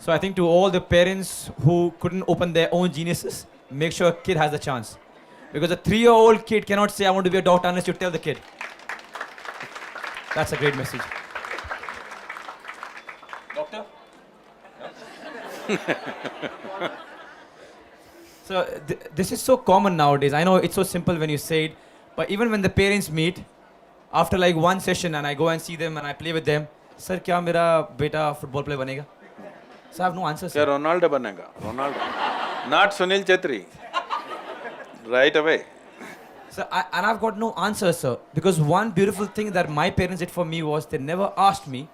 So I think to all the parents who couldn't open their own geniuses, make sure a kid has a chance. Because a 3-year-old kid cannot say, I want to be a doctor unless you tell the kid. That's a great message. Doctor? So this is so common nowadays. I know it's so simple when you say it, but even when the parents meet, after like one session and I go and see them and I play with them, sir, kya mera beta football player banega? So I have no answer, Kya sir. Ronaldo banega? Ronaldo. Not Sunil Chhetri. Right away. So and I've got no answer, sir. Because one beautiful thing that my parents did for me was they never asked me,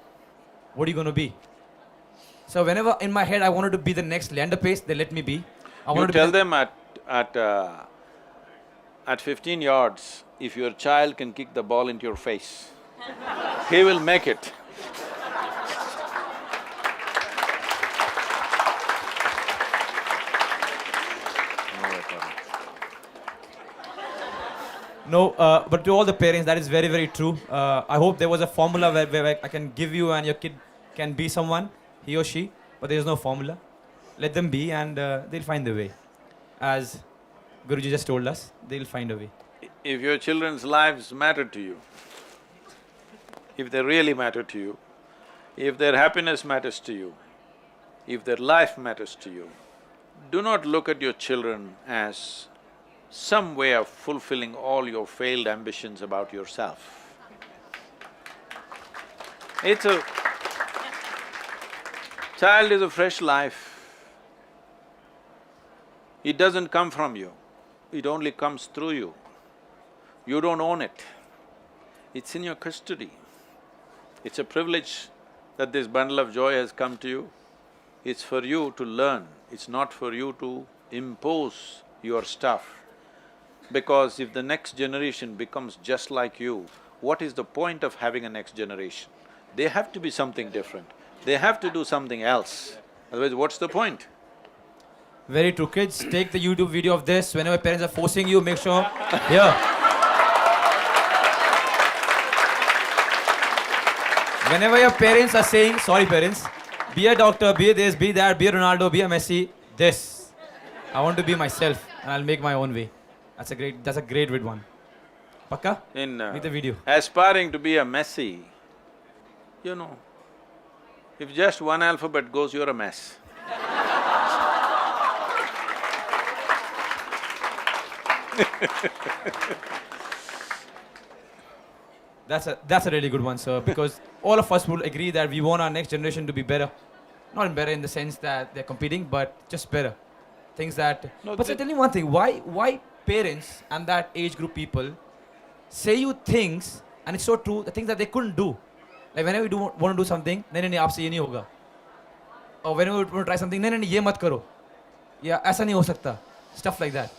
what are you going to be? So whenever in my head I wanted to be the next Leander Pace, they let me be. You tell them at 15 yards, if your child can kick the ball into your face, he will make it. No, but to all the parents, that is very, very true. I hope there was a formula where I can give you and your kid can be someone, he or she, but there is no formula. Let them be and they'll find the way. As Guruji just told us, they'll find a way. If your children's lives matter to you, if they really matter to you, if their happiness matters to you, if their life matters to you, do not look at your children as some way of fulfilling all your failed ambitions about yourself. Child is a fresh life. It doesn't come from you, it only comes through you. You don't own it, it's in your custody. It's a privilege that this bundle of joy has come to you. It's for you to learn, it's not for you to impose your stuff. Because if the next generation becomes just like you, what is the point of having a next generation? They have to be something different, they have to do something else, otherwise what's the point? Very true, kids. Take the YouTube video of this. Whenever parents are forcing you, make sure… Here. Whenever your parents are saying, sorry parents, be a doctor, be this, be that, be a Ronaldo, be a Messi, this. I want to be myself and I'll make my own way. That's a great one. Pakka? Make the video. Aspiring to be a Messi, you know, if just one alphabet goes, you're a mess. That's a really good one, sir, because all of us will agree that we want our next generation to be better. Not better in the sense that they're competing, but just better. Things that… No, but sir, tell me one thing, why parents and that age group people say you things, and it's so true, the things that they couldn't do. Like whenever you want to do something, nahi, aapse ye nahi hoga. Or whenever you want to try something, nahi, ye mat karo. Yeah, aisa nahi ho sakta. Stuff like that.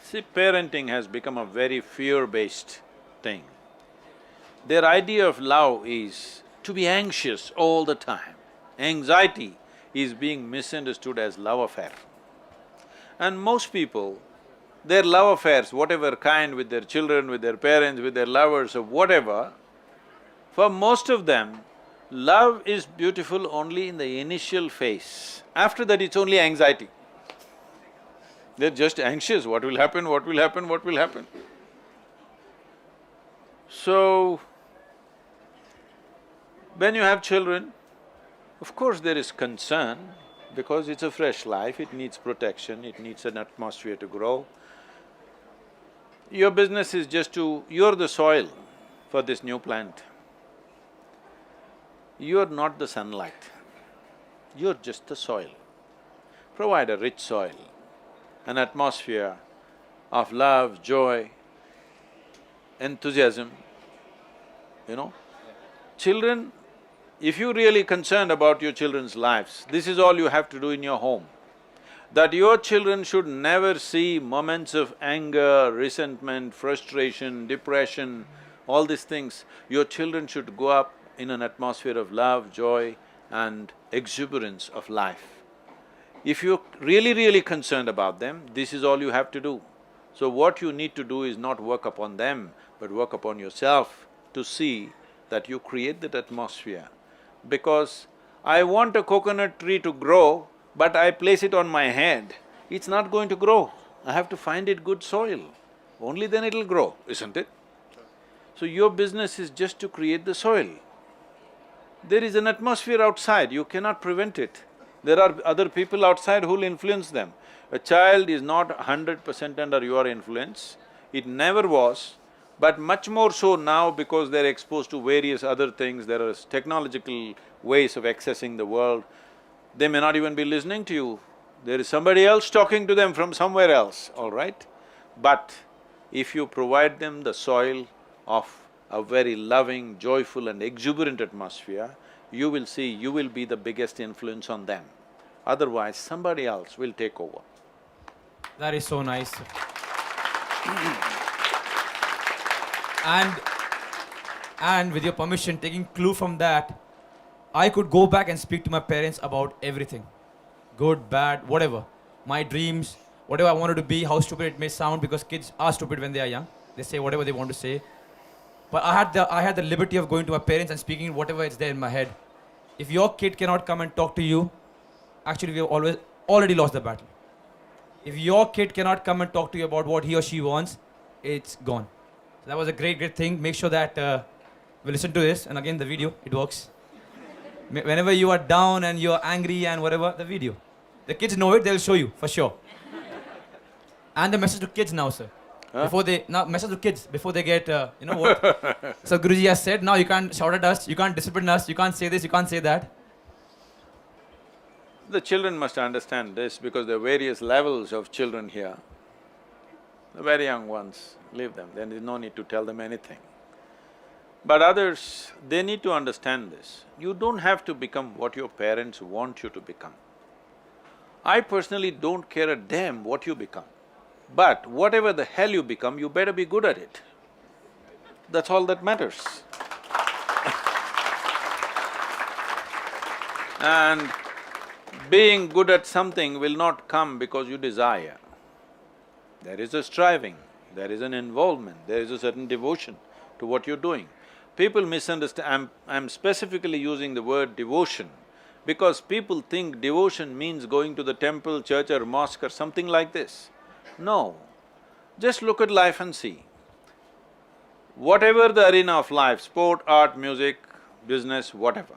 See, parenting has become a very fear-based thing. Their idea of love is, to be anxious all the time. Anxiety is being misunderstood as love affair. And most people, their love affairs, whatever kind, with their children, with their parents, with their lovers or whatever, for most of them, love is beautiful only in the initial phase. After that, it's only anxiety. They're just anxious, what will happen, what will happen, what will happen. So, when you have children, of course there is concern, because it's a fresh life, it needs protection, it needs an atmosphere to grow. Your business is just to… you're the soil for this new plant. You're not the sunlight, you're just the soil. Provide a rich soil, an atmosphere of love, joy, enthusiasm, you know. Children, if you're really concerned about your children's lives, this is all you have to do in your home. That your children should never see moments of anger, resentment, frustration, depression, all these things. Your children should grow up in an atmosphere of love, joy and exuberance of life. If you're really concerned about them, this is all you have to do. So what you need to do is not work upon them, but work upon yourself to see that you create that atmosphere. Because I want a coconut tree to grow, but I place it on my head, it's not going to grow. I have to find it good soil, only then it'll grow, isn't it? So your business is just to create the soil. There is an atmosphere outside, you cannot prevent it. There are other people outside who'll influence them. A child is not 100% under your influence, it never was, but much more so now because they're exposed to various other things, there are technological ways of accessing the world. They may not even be listening to you, there is somebody else talking to them from somewhere else, all right? But if you provide them the soil of a very loving, joyful and exuberant atmosphere, you will see you will be the biggest influence on them. Otherwise, somebody else will take over. That is so nice. And with your permission, taking clue from that, I could go back and speak to my parents about everything. Good, bad, whatever. My dreams, whatever I wanted to be, how stupid it may sound, because kids are stupid when they are young. They say whatever they want to say. But I had the liberty of going to my parents and speaking whatever is there in my head. If your kid cannot come and talk to you, actually we have already lost the battle. If your kid cannot come and talk to you about what he or she wants, it's gone. So that was a great thing. Make sure that we listen to this, and again the video, it works. Whenever you are down and you're angry and whatever, the video. The kids know it, they'll show you, for sure. And the message to kids now, sir. Huh? Message to kids before they get, you know what? So Guruji has said, now you can't shout at us, you can't discipline us, you can't say this, you can't say that. The children must understand this because there are various levels of children here. The very young ones, leave them, then there's no need to tell them anything. But others, they need to understand this. You don't have to become what your parents want you to become. I personally don't care a damn what you become. But whatever the hell you become, you better be good at it. That's all that matters. And being good at something will not come because you desire. There is a striving, there is an involvement, there is a certain devotion to what you're doing. People misunderstand… I'm specifically using the word devotion because people think devotion means going to the temple, church or mosque or something like this. No, just look at life and see. Whatever the arena of life, sport, art, music, business, whatever,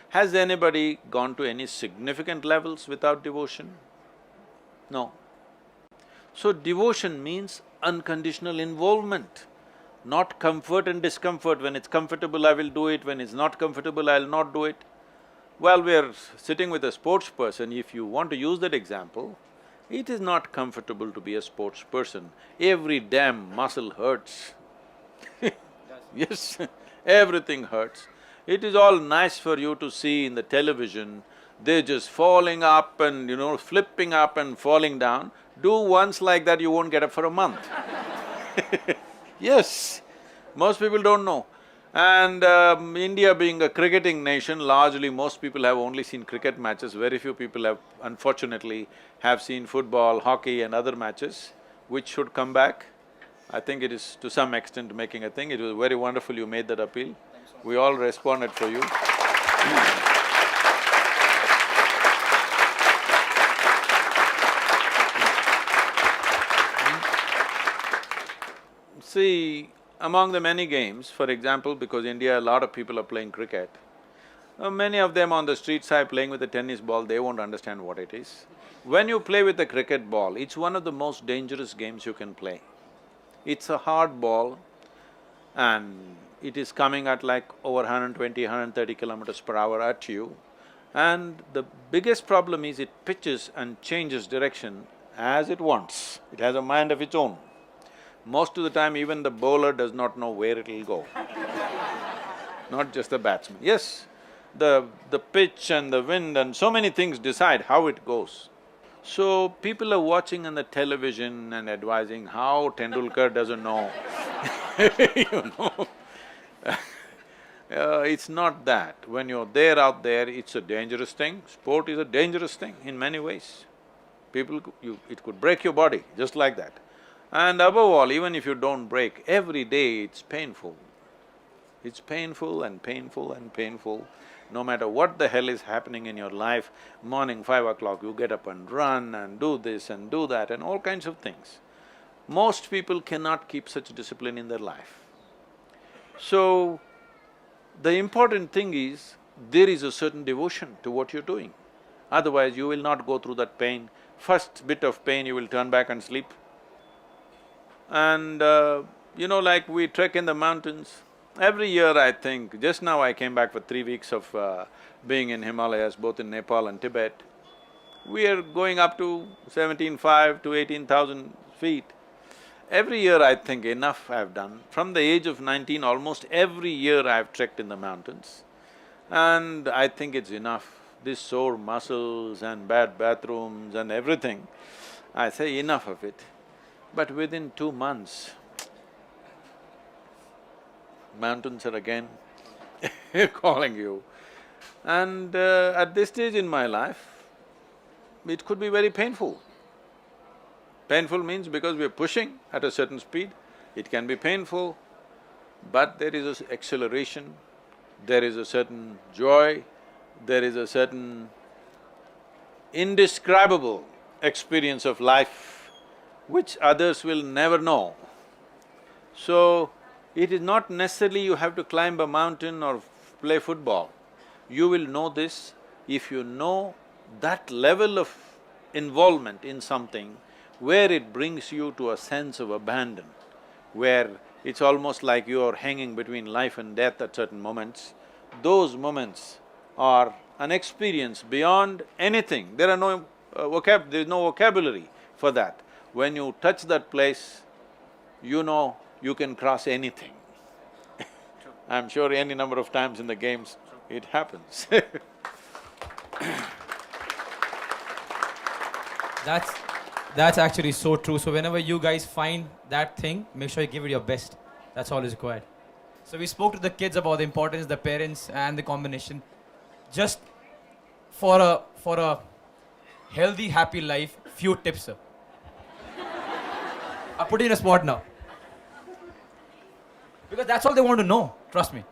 has anybody gone to any significant levels without devotion? No. So devotion means unconditional involvement, not comfort and discomfort. When it's comfortable, I will do it, when it's not comfortable, I'll not do it. Well, we're sitting with a sports person, if you want to use that example, it is not comfortable to be a sports person. Every damn muscle hurts. Yes, everything hurts. It is all nice for you to see in the television, they're just falling up and, you know, flipping up and falling down. Do once like that, you won't get up for a month. Yes, most people don't know. And India being a cricketing nation, largely most people have only seen cricket matches, very few people have, unfortunately, have seen football, hockey and other matches, which should come back. I think it is to some extent making a thing. It was very wonderful you made that appeal. We all responded for you. See, among the many games, for example, because India, a lot of people are playing cricket, many of them on the street side playing with a tennis ball, they won't understand what it is. When you play with a cricket ball, it's one of the most dangerous games you can play. It's a hard ball and it is coming at like over 120, 130 kilometers per hour at you. And the biggest problem is it pitches and changes direction as it wants. It has a mind of its own. Most of the time, even the bowler does not know where it'll go, not just the batsman. Yes, the pitch and the wind and so many things decide how it goes. So, people are watching on the television and advising how Tendulkar doesn't know you know. It's not that. When you're there out there, it's a dangerous thing. Sport is a dangerous thing in many ways. It could break your body, just like that. And above all, even if you don't break, every day it's painful. It's painful and painful and painful. No matter what the hell is happening in your life, morning 5 o'clock you get up and run and do this and do that and all kinds of things. Most people cannot keep such discipline in their life. So, the important thing is, there is a certain devotion to what you're doing. Otherwise, you will not go through that pain. First bit of pain, you will turn back and sleep. And like we trek in the mountains, every year I think, just now I came back for 3 weeks of being in Himalayas, both in Nepal and Tibet. We are going up to 17,500 to 18,000 feet. Every year I think enough I've done. From the age of 19, almost every year I've trekked in the mountains. And I think it's enough. These sore muscles and bad bathrooms and everything, I say enough of it. But within 2 months, mountains are again calling you. And at this stage in my life, it could be very painful. Painful means because we're pushing at a certain speed, it can be painful, but there is an acceleration, there is a certain joy, there is a certain indescribable experience of life which others will never know. So, it is not necessarily you have to climb a mountain or play football. You will know this if you know that level of involvement in something where it brings you to a sense of abandon, where it's almost like you're hanging between life and death at certain moments. Those moments are an experience beyond anything. There are no there's no vocabulary for that. When you touch that place, you know you can cross anything. I'm sure any number of times in the games it happens That's actually so true. So whenever you guys find that thing, make sure you give it your best. That's all is required. So we spoke to the kids about the importance, the parents and the combination. Just for a healthy, happy life, few tips, sir. I'll put you in a spot now. Because that's all they want to know, trust me.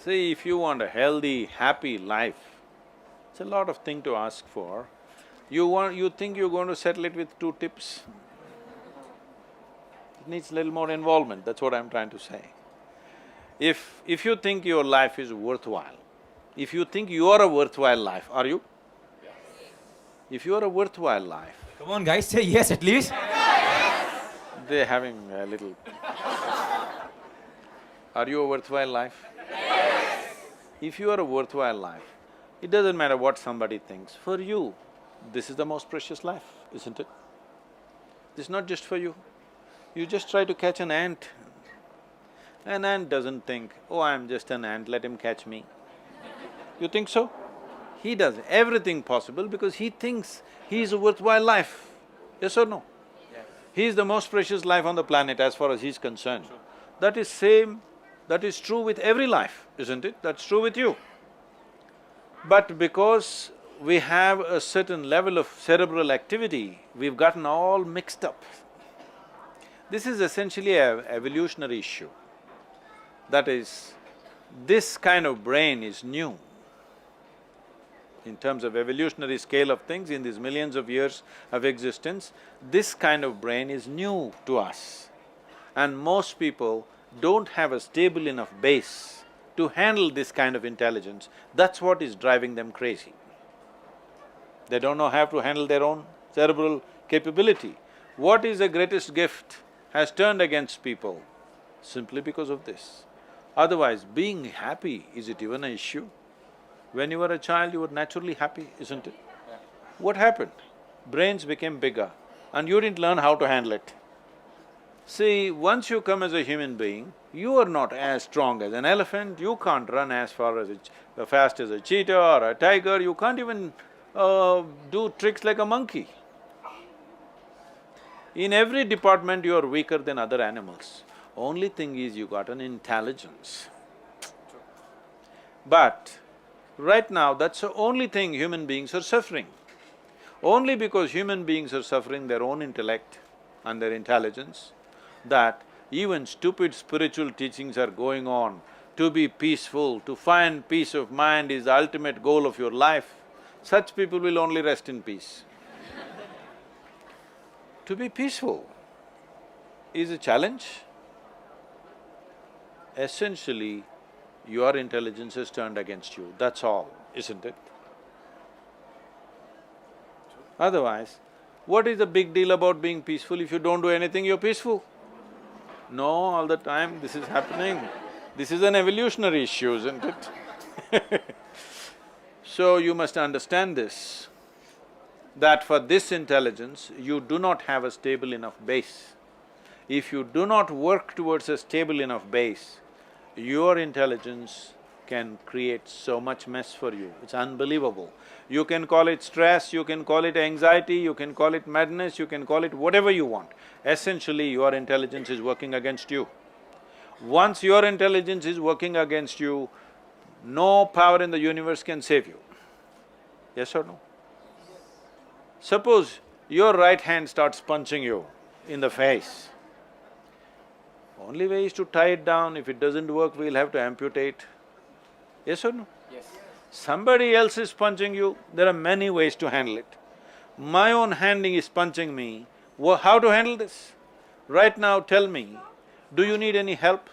See, if you want a healthy, happy life, it's a lot of thing to ask for. You think you're going to settle it with 2 tips? It needs a little more involvement, that's what I'm trying to say. If you think your life is worthwhile, if you think you are a worthwhile life, are you? Yes. If you are a worthwhile life… Come on guys, say yes at least. Yes. They're having a little… Are you a worthwhile life? Yes. If you are a worthwhile life, it doesn't matter what somebody thinks, for you, this is the most precious life, isn't it? This is not just for you. You just try to catch an ant. An ant doesn't think, oh, I'm just an ant, let him catch me. You think so? He does everything possible because he thinks he is a worthwhile life. Yes or no? Yes. He is the most precious life on the planet as far as he's concerned. True. That is same That is true with every life, isn't it? That's true with you. But because we have a certain level of cerebral activity, we've gotten all mixed up. This is essentially an evolutionary issue. That is, this kind of brain is new. In terms of evolutionary scale of things, in these millions of years of existence, this kind of brain is new to us. And most people don't have a stable enough base to handle this kind of intelligence. That's what is driving them crazy. They don't know how to handle their own cerebral capability. What is the greatest gift has turned against people simply because of this. Otherwise, being happy, is it even an issue? When you were a child, you were naturally happy, isn't it? Yeah. What happened? Brains became bigger and you didn't learn how to handle it. See, once you come as a human being, you are not as strong as an elephant, you can't run as fast as a cheetah or a tiger, you can't even do tricks like a monkey. In every department you are weaker than other animals. Only thing is you got an intelligence. But right now, that's the only thing human beings are suffering. Only because human beings are suffering their own intellect and their intelligence, that even stupid spiritual teachings are going on. To be peaceful, to find peace of mind is the ultimate goal of your life. Such people will only rest in peace. To be peaceful is a challenge. Essentially, your intelligence is turned against you, that's all, isn't it? Otherwise, what is the big deal about being peaceful? If you don't do anything, you're peaceful. No, all the time this is happening. This is an evolutionary issue, isn't it? So you must understand this, that for this intelligence, you do not have a stable enough base. If you do not work towards a stable enough base, your intelligence can create so much mess for you, it's unbelievable. You can call it stress, you can call it anxiety, you can call it madness, you can call it whatever you want. Essentially, your intelligence is working against you. Once your intelligence is working against you, no power in the universe can save you. Yes or no? Suppose your right hand starts punching you in the face. Only way is to tie it down. If it doesn't work, we'll have to amputate. Yes or no? Yes. Somebody else is punching you, there are many ways to handle it. My own handing is punching me, how to handle this? Right now, tell me, do you need any help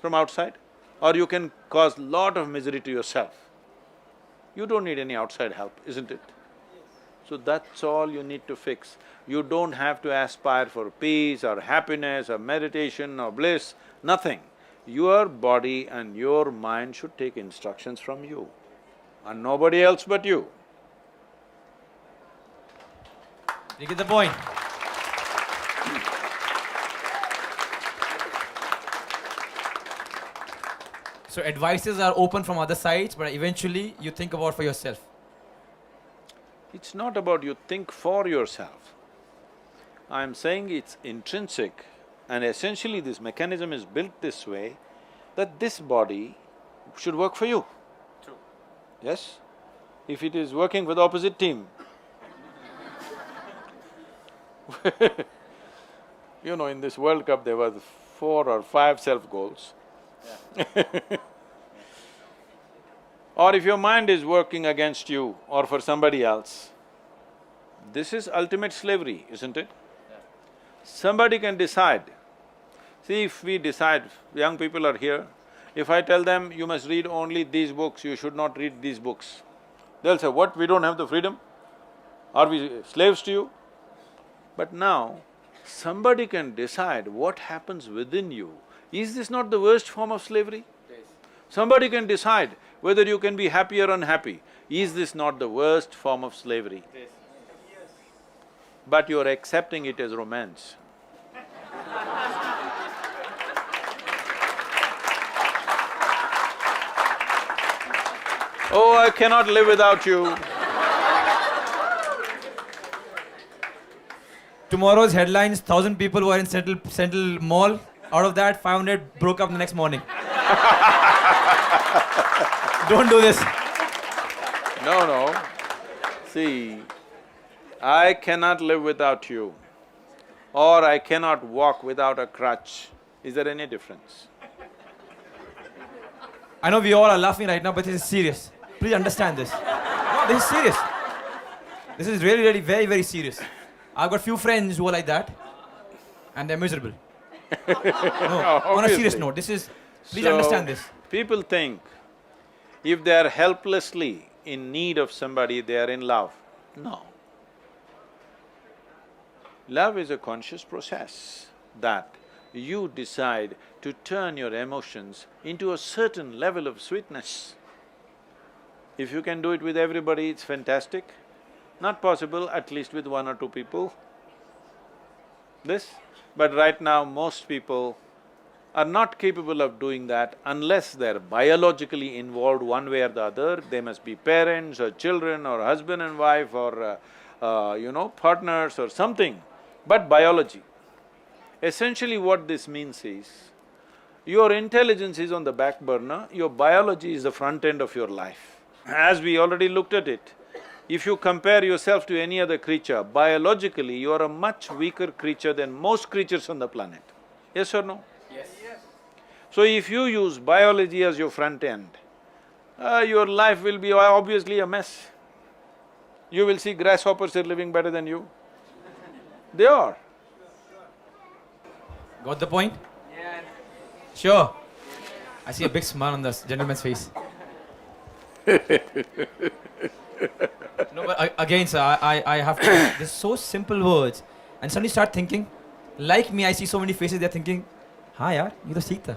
from outside? Or you can cause lot of misery to yourself? You don't need any outside help, isn't it? So that's all you need to fix. You don't have to aspire for peace or happiness or meditation or bliss, nothing. Your body and your mind should take instructions from you and nobody else but you. You get the point? So advices are open from other sides, but eventually you think about for yourself. It's not about you think for yourself. I'm saying it's intrinsic and essentially this mechanism is built this way that this body should work for you. True. Yes? If it is working for the opposite team, you know, in this World Cup there was 4 or 5 self-goals. Yeah. Or if your mind is working against you or for somebody else, this is ultimate slavery, isn't it? Yeah. Somebody can decide. See, if we decide, young people are here, if I tell them, you must read only these books, you should not read these books, they'll say, what, we don't have the freedom? Are we slaves to you? But now, somebody can decide what happens within you. Is this not the worst form of slavery? Yes. Somebody can decide whether you can be happy or unhappy. Is this not the worst form of slavery? Yes. But you're accepting it as romance. Oh, I cannot live without you. Tomorrow's headlines, 1,000 people were in Central Mall, out of that 500 broke up the next morning. Don't do this. No, no. See, I cannot live without you, or I cannot walk without a crutch. Is there any difference? I know we all are laughing right now, but this is serious. Please understand this. No, this is serious. This is really, really very, very serious. I've got few friends who are like that, and they're miserable. No, on a serious Obviously. note, this is… Please So, understand this. people think if they are helplessly in need of somebody, they are in love. No. Love is a conscious process that you decide to turn your emotions into a certain level of sweetness. If you can do it with everybody, it's fantastic. Not possible, at least with one or two people. This, but right now most people are not capable of doing that unless they're biologically involved one way or the other. They must be parents or children or husband and wife or partners or something, but biology. Essentially what this means is, your intelligence is on the back burner, your biology is the front end of your life. As we already looked at it, if you compare yourself to any other creature, biologically you are a much weaker creature than most creatures on the planet. Yes or no? Yes. So if you use biology as your front end, your life will be obviously a mess. You will see grasshoppers are living better than you. They are. Got the point? Yeah. Sure. I see a big smile on this gentleman's face. No, but again, sir, I have to… There's so simple words, and suddenly start thinking, like me, I see so many faces, they're thinking, हाँ यार, ये तो सीख था.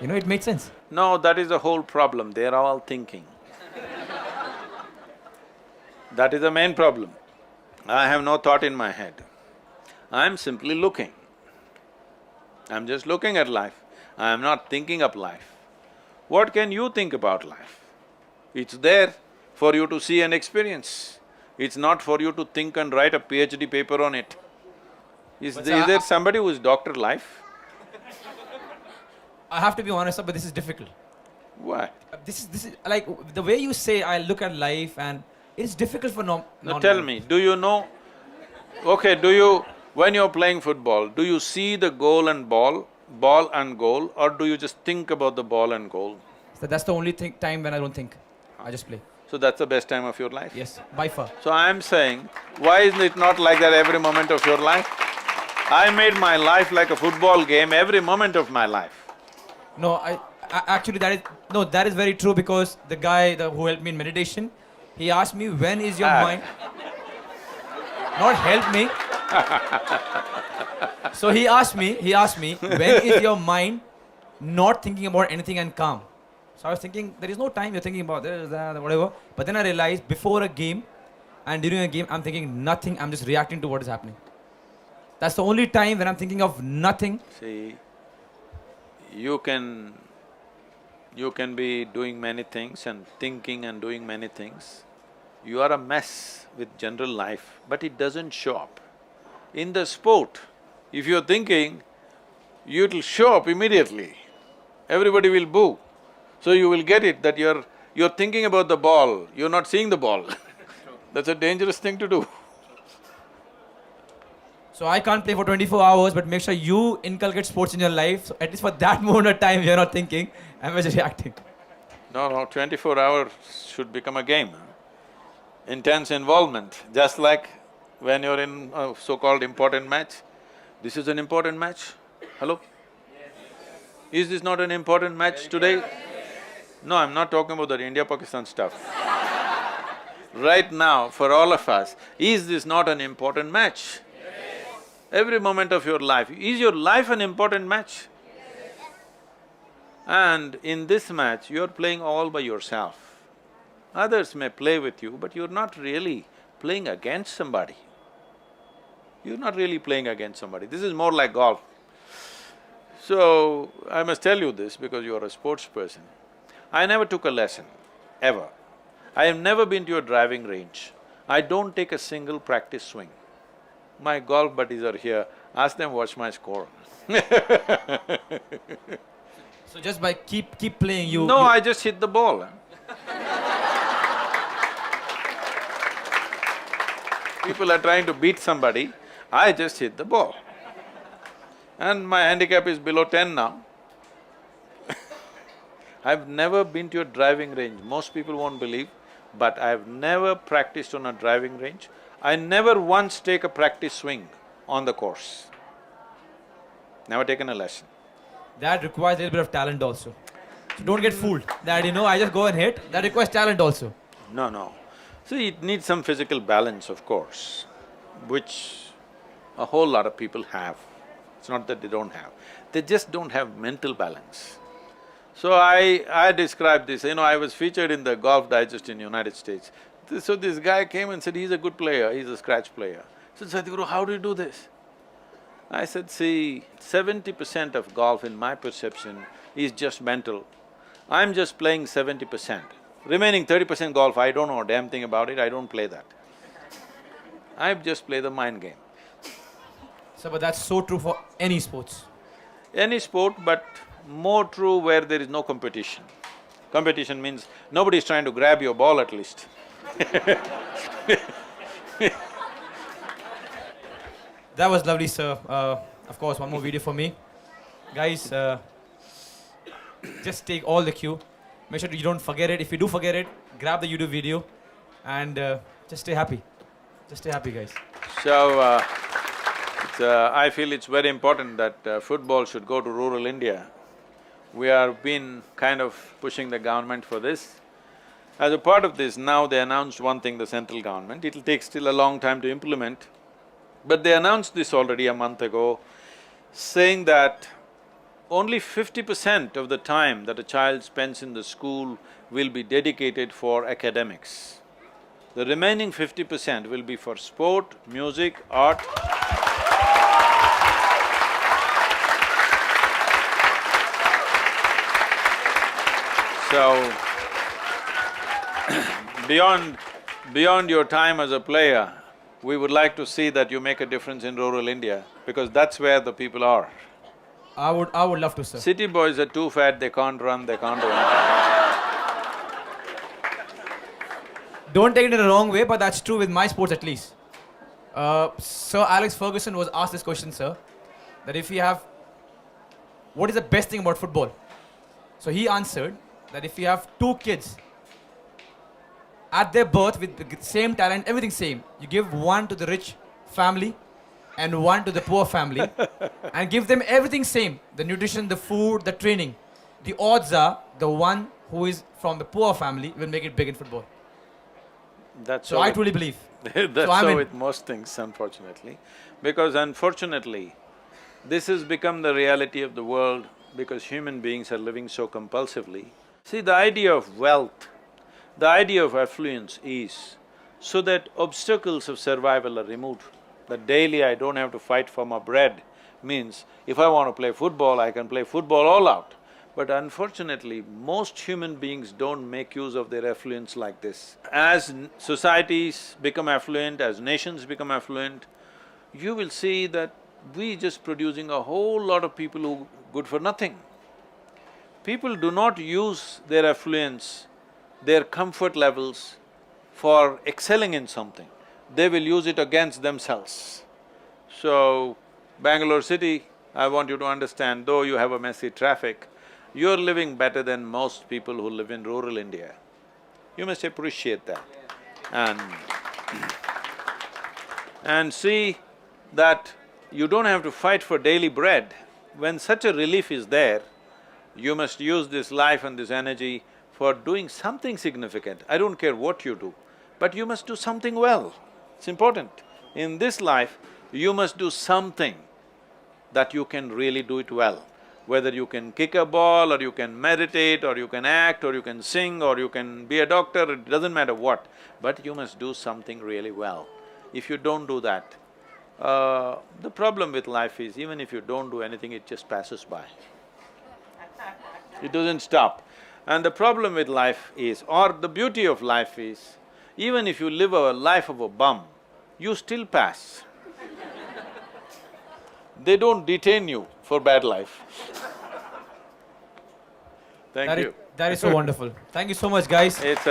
You know, it made sense. No, that is the whole problem, they're all thinking. That is the main problem. I have no thought in my head. I'm simply looking. I'm just looking at life. I am not thinking of life. What can you think about life? It's there for you to see and experience. It's not for you to think and write a PhD paper on it. Is there somebody who is Dr. Life? I have to be honest, sir, but this is difficult. Why? This is like, the way you say I look at life, and it's difficult for Now tell me, do you know… Okay, do you… when you're playing football, do you see the goal and ball and goal, or do you just think about the ball and goal? So that's the only time when I don't think. I just play. So that's the best time of your life? Yes, by far. So I'm saying, why isn't it not like that every moment of your life? I made my life like a football game every moment of my life. No, I actually that is very true, because the guy who helped me in meditation, he asked me, when is your mind… Not help me. So he asked me, when is your mind not thinking about anything and calm? So I was thinking, there is no time you're thinking about this, that, whatever. But then I realized, before a game and during a game, I'm thinking nothing, I'm just reacting to what is happening. That's the only time when I'm thinking of nothing. See, you can be doing many things and thinking and doing many things. You are a mess with general life, but it doesn't show up. In the sport, if you're thinking, it'll show up immediately. Everybody will boo. So you will get it that you're thinking about the ball, you're not seeing the ball. That's a dangerous thing to do. So I can't play for 24 hours, but make sure you inculcate sports in your life, so at least for that moment of time you're not thinking, I'm just reacting. No, 24 hours should become a game. Intense involvement, just like when you're in a so-called important match. This is an important match, hello? Is this not an important match today? No, I'm not talking about that India-Pakistan stuff. Right now, for all of us, is this not an important match? Every moment of your life, is your life an important match? And in this match, you're playing all by yourself. Others may play with you, but you're not really playing against somebody. You're not really playing against somebody. This is more like golf. So, I must tell you this because you are a sports person. I never took a lesson, ever. I have never been to a driving range. I don't take a single practice swing. My golf buddies are here, ask them what's my score. So just by keep playing, you… No, you- I just hit the ball. People are trying to beat somebody, I just hit the ball. And my handicap is below 10 now. I've never been to a driving range, most people won't believe, but I've never practiced on a driving range. I never once take a practice swing on the course. Never taken a lesson. That requires a little bit of talent also. So don't get fooled that, I just go and hit. That requires talent also. No, no. See, it needs some physical balance, of course, which a whole lot of people have. It's not that they don't have, they just don't have mental balance. So I described this, I was featured in the Golf Digest in United States. So this guy came and said, he's a good player, he's a scratch player. I said, Sadhguru, how do you do this? I said, see, 70% of golf in my perception is just mental. I'm just playing 70%. Remaining 30% golf, I don't know a damn thing about it, I don't play that. I just play the mind game. So, but that's so true for any sports. Any sport, but more true where there is no competition. Competition means nobody is trying to grab your ball at least. That was lovely, sir. Of course, one more video for me. Guys, just take all the cue. Make sure you don't forget it. If you do forget it, grab the YouTube video and just stay happy. Just stay happy, guys. So, I feel it's very important that football should go to rural India. We have been kind of pushing the government for this. As a part of this, now they announced one thing, the central government, it'll take still a long time to implement. But they announced this already a month ago, saying that only 50% of the time that a child spends in the school will be dedicated for academics. The remaining 50% will be for sport, music, art. So, beyond your time as a player, we would like to see that you make a difference in rural India, because that's where the people are. I would love to, sir. City boys are too fat, they can't run, they can't run. Don't take it in the wrong way, but that's true with my sports at least. Sir Alex Ferguson was asked this question, sir, that if you have… what is the best thing about football? So he answered that if you have two kids at their birth with the same talent, everything same, you give one to the rich family and one to the poor family and give them everything same, the nutrition, the food, the training. The odds are the one who is from the poor family will make it big in football. That's So I truly believe. That's So I'm so in. with most things, unfortunately. Because unfortunately, this has become the reality of the world because human beings are living so compulsively. See, the idea of wealth, the idea of affluence is so that obstacles of survival are removed. That daily I don't have to fight for my bread means if I want to play football, I can play football all out. But unfortunately, most human beings don't make use of their affluence like this. As societies become affluent, as nations become affluent, you will see that we just producing a whole lot of people who good for nothing. People do not use their affluence, their comfort levels for excelling in something. They will use it against themselves. So, Bangalore city, I want you to understand, though you have a messy traffic, you're living better than most people who live in rural India. You must appreciate that. And see that you don't have to fight for daily bread. When such a relief is there, you must use this life and this energy for doing something significant. I don't care what you do, but you must do something well. It's important. In this life, you must do something that you can really do it well. Whether you can kick a ball, or you can meditate, or you can act, or you can sing, or you can be a doctor, it doesn't matter what, but you must do something really well. If you don't do that, the problem with life is, even if you don't do anything, it just passes by. It doesn't stop. And the problem with life is, or the beauty of life is, even if you live a life of a bum, you still pass. They don't detain you for bad life. Thank you. That is so wonderful. Thank you so much, guys. It's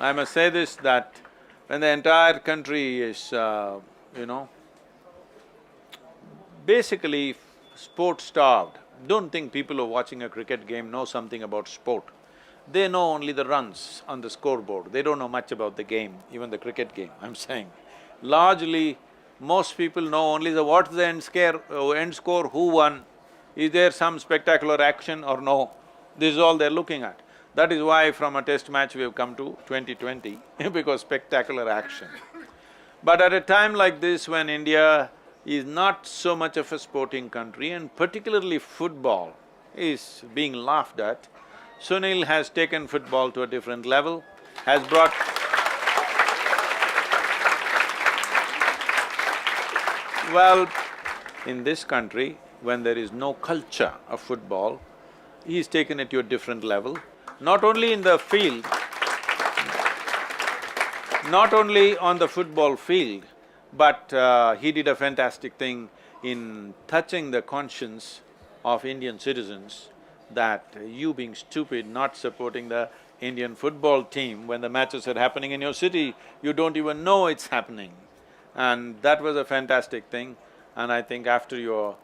I must say this, that when the entire country is, basically sport-starved, don't think people who are watching a cricket game know something about sport. They know only the runs on the scoreboard, they don't know much about the game, even the cricket game, I'm saying. Largely, most people know only what's the end score, who won, is there some spectacular action or no, this is all they're looking at. That is why from a test match we've come to 2020 because spectacular action. But at a time like this when India is not so much of a sporting country and particularly football is being laughed at, Sunil has taken football to a different level, has brought… Well, in this country, when there is no culture of football, he's taken it to a different level, not only in the field, not only on the football field, but he did a fantastic thing in touching the conscience of Indian citizens that you being stupid, not supporting the Indian football team when the matches are happening in your city, you don't even know it's happening. And that was a fantastic thing, and I think after your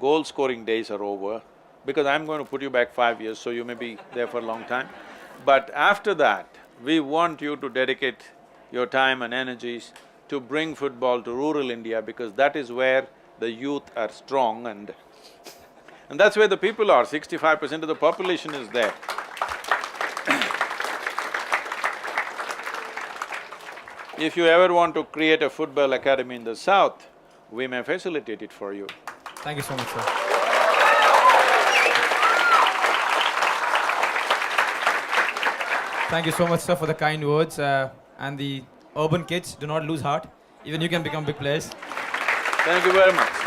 goal-scoring days are over, because I'm going to put you back 5 years, so you may be there for a long time. But after that, we want you to dedicate your time and energies to bring football to rural India because that is where the youth are strong and that's where the people are, 65% of the population is there. If you ever want to create a football academy in the south, we may facilitate it for you. Thank you so much, sir. Thank you so much, sir, for the kind words and the urban kids, do not lose heart. Even you can become big players. Thank you very much.